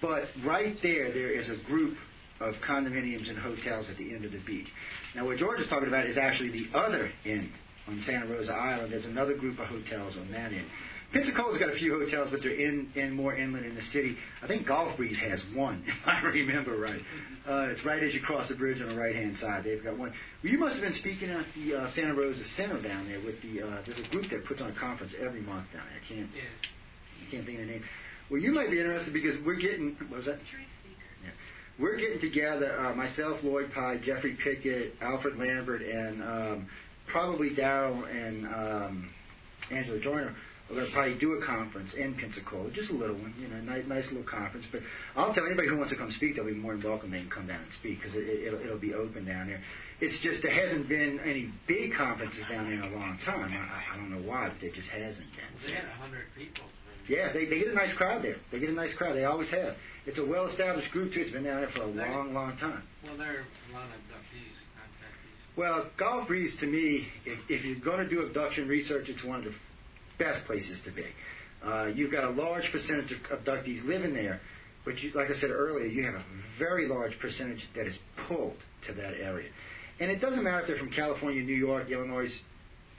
But right there is a group of condominiums and hotels at the end of the beach. Now, what George is talking about is actually the other end on Santa Rosa Island. There's another group of hotels on that end. Pensacola's got a few hotels, but they're in more inland in the city. I think Gulf Breeze has one, if I remember right. It's right as you cross the bridge on the right-hand side. They've got one. Well, you must have been speaking at the Santa Rosa Center down there with the. There's a group that puts on a conference every month down there. I can't think of the name. Well, you might be interested because we're getting. What was that? Yeah. We're getting together. Myself, Lloyd Pye, Jeffrey Pickett, Alfred Lambert, and probably Darrell and Angela Joyner. We're going to probably do a conference in Pensacola, just a little one, nice little conference. But I'll tell anybody who wants to come speak, they'll be more than welcome. They can come down and speak because it'll be open down there. It's just there hasn't been any big conferences down there in a long time. I don't know why, but there just hasn't been. They had 100 people. Yeah, they get a nice crowd there. They get a nice crowd. They always have. It's a well-established group, too. It's been down there for a long time. Well, there are a lot of abductees, contactees. Well, Gulf Breeze, to me, if you're going to do abduction research, it's one of the best places to be. You've got a large percentage of abductees living there, but like I said earlier, you have a very large percentage that is pulled to that area. And it doesn't matter if they're from California, New York, Illinois,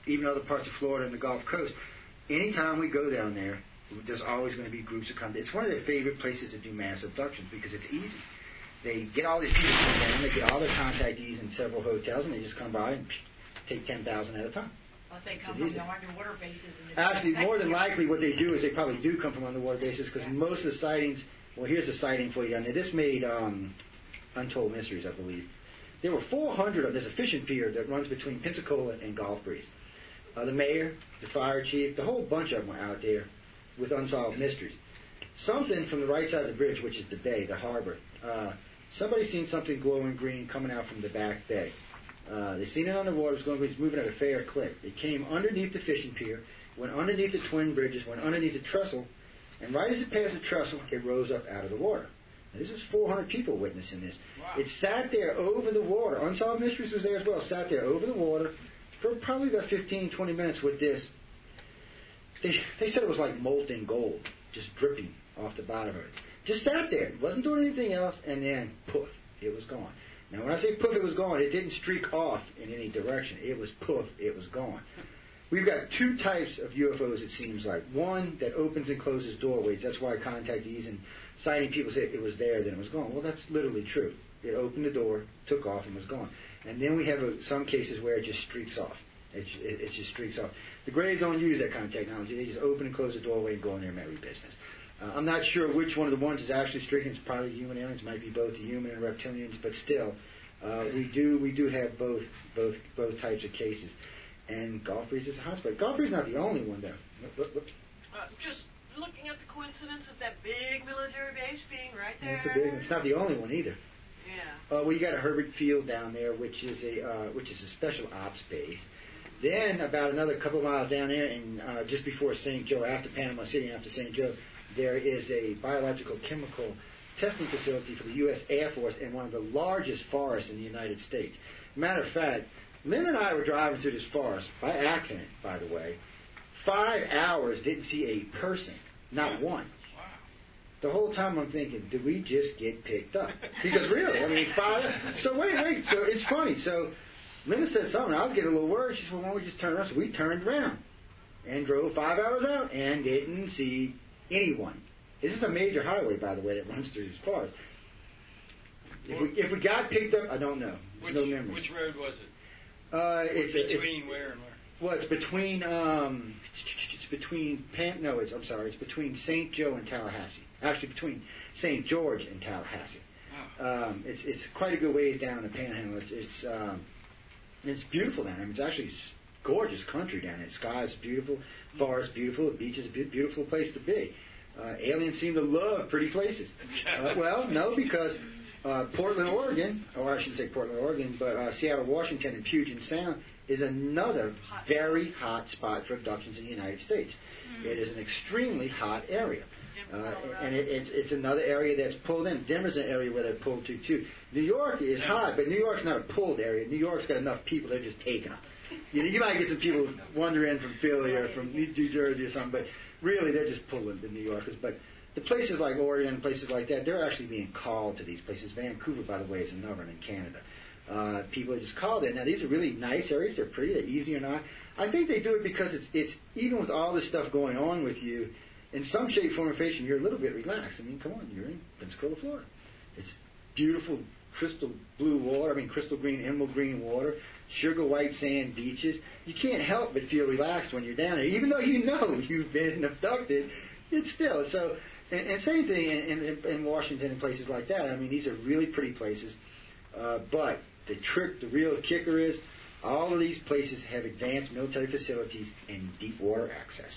even other parts of Florida and the Gulf Coast. Anytime we go down there, there's always going to be groups that come. It's one of their favorite places to do mass abductions because it's easy. They get all these people come down, they get all their contactees in several hotels, and they just come by and take 10,000 at a time. Well, they come from the underwater bases. Actually, more than likely, what they do is they probably do come from underwater bases because most of the sightings. Well, here's a sighting for you down there. This made Untold Mysteries, I believe. There were 400 of. There's a fishing pier that runs between Pensacola and Gulf Breeze. The mayor, the fire chief, the whole bunch of them were out there with unsolved mysteries. Something from the right side of the bridge, which is the bay, the harbor. Somebody seen something glowing green coming out from the back bay. They seen it on the water. It was moving at a fair clip. It came underneath the fishing pier, went underneath the twin bridges, went underneath the trestle, and right as it passed the trestle, it rose up out of the water. Now, this is 400 people witnessing this. Wow. It sat there over the water. Unsolved Mysteries was there as well. Sat there over the water for probably about 15, 20 minutes with this. They said it was like molten gold, just dripping off the bottom of it. Just sat there. It wasn't doing anything else, and then, poof, it was gone. Now, when I say poof, it was gone, it didn't streak off in any direction. It was poof, it was gone. We've got two types of UFOs, it seems like. One that opens and closes doorways. That's why contactees and sighting people say it was there, then it was gone. Well, that's literally true. It opened the door, took off, and was gone. And then we have some cases where it just streaks off. It just streaks off. The Greys don't use that kind of technology. They just open and close the doorway and go in their merry business. I'm not sure which one of the ones is actually streaking. It's probably human aliens. It might be both the human and reptilians, but still, we do have both types of cases. And Gulf Breeze is a hotspot. Gulf Breeze is not the only one, though. Just looking at the coincidence of that big military base being right there. It's a big one. It's not the only one either. Yeah. Well, you got a Herbert Field down there, which is a special ops base. Then about another couple of miles down there, and just before St. Joe, after Panama City, after St. Joe, there is a biological chemical testing facility for the U.S. Air Force in one of the largest forests in the United States. Matter of fact, Lynn and I were driving through this forest, by accident, by the way. 5 hours, didn't see a person, not one. Wow. The whole time I'm thinking, did we just get picked up? Because really, I mean, 5 hours. So wait, so it's funny. So Linda said something. I was getting a little worried. She said, well, why don't we just turn around? So we turned around and drove 5 hours out and didn't see anyone. This is a major highway, by the way, that runs through this forest. If we got picked up, I don't know. There's no memories. Which road was it? It's between where and where? Well, it's between it's between St. Joe and Tallahassee. Actually, between St. George and Tallahassee. Oh. It's quite a good ways down the Panhandle. It's beautiful down there. It's actually gorgeous country down there. The sky's beautiful, forest beautiful, the beach is a beautiful place to be. Aliens seem to love pretty places. Well, no, because Portland, Oregon, or I shouldn't say Portland, Oregon, but Seattle, Washington, and Puget Sound is another very hot spot for abductions in the United States. Mm-hmm. It is an extremely hot area. And it's another area that's pulled in. Denver's an area where they're pulled to, too. New York is hot, but New York's not a pulled area. New York's got enough people, they're just taking them. You might get some people wandering in from Philly or from New Jersey or something, but really they're just pulling the New Yorkers. But the places like Oregon and places like that, they're actually being called to these places. Vancouver, by the way, is another one in Canada. People just call there. Now, these are really nice areas. They're pretty. They're easy or not. I think they do it because it's even with all this stuff going on with you, in some shape, form, or fashion, you're a little bit relaxed. I mean, come on, you're in Pensacola, Florida. It's beautiful, crystal blue water. I mean, crystal green, emerald green water, sugar white sand beaches. You can't help but feel relaxed when you're down there, even though you know you've been abducted. It's still so. And same thing in Washington and places like that. I mean, these are really pretty places, but the real kicker is all of these places have advanced military facilities and deep water access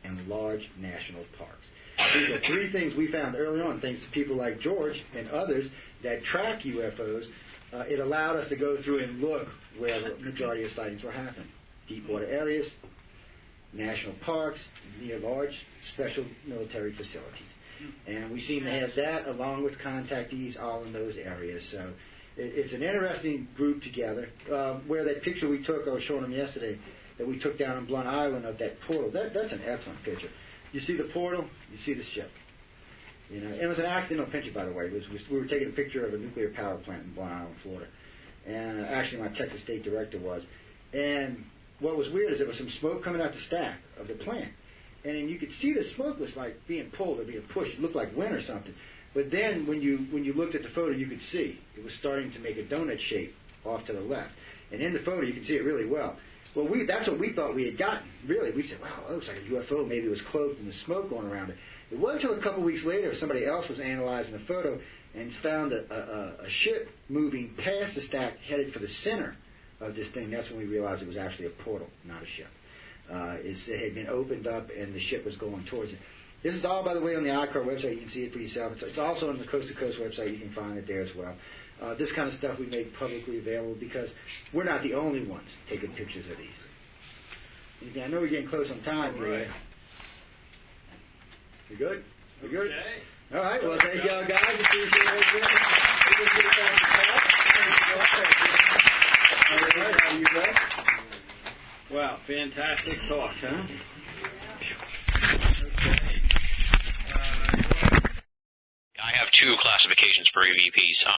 and large national parks. These are three things we found early on, thanks to people like George and others that track UFOs. It allowed us to go through and look where the majority of sightings were happening. Deep water areas, national parks, near large special military facilities. And we seem to have that along with contactees all in those areas. So it's an interesting group together. Where that picture we took, I was showing them yesterday, that we took down on Blunt Island of that portal, that's an excellent picture. You see the portal, you see the ship. You know, it was an accidental picture, by the way. We were taking a picture of a nuclear power plant in Blunt Island, Florida. And actually my Texas State Director was. And what was weird is there was some smoke coming out the stack of the plant. And then you could see the smoke was like being pulled or being pushed. It looked like wind or something. But then when you looked at the photo, you could see it was starting to make a donut shape off to the left. And in the photo, you could see it really well. Well, that's what we thought we had gotten. Really, we said, wow, that looks like a UFO. Maybe it was cloaked in the smoke going around it. It wasn't until a couple weeks later somebody else was analyzing the photo and found a ship moving past the stack headed for the center of this thing. That's when we realized it was actually a portal, not a ship. It had been opened up and the ship was going towards it. This is all, by the way, on the ICAR website. You can see it for yourself. It's also on the Coast to Coast website. You can find it there as well. This kind of stuff we make publicly available because we're not the only ones taking pictures of these. I know we're getting close on time here. You good? You good? Okay. All right. Well, thank y'all guys. Appreciate it. All right. How you guys? Wow, fantastic talk, huh? I have two classifications for EVPs.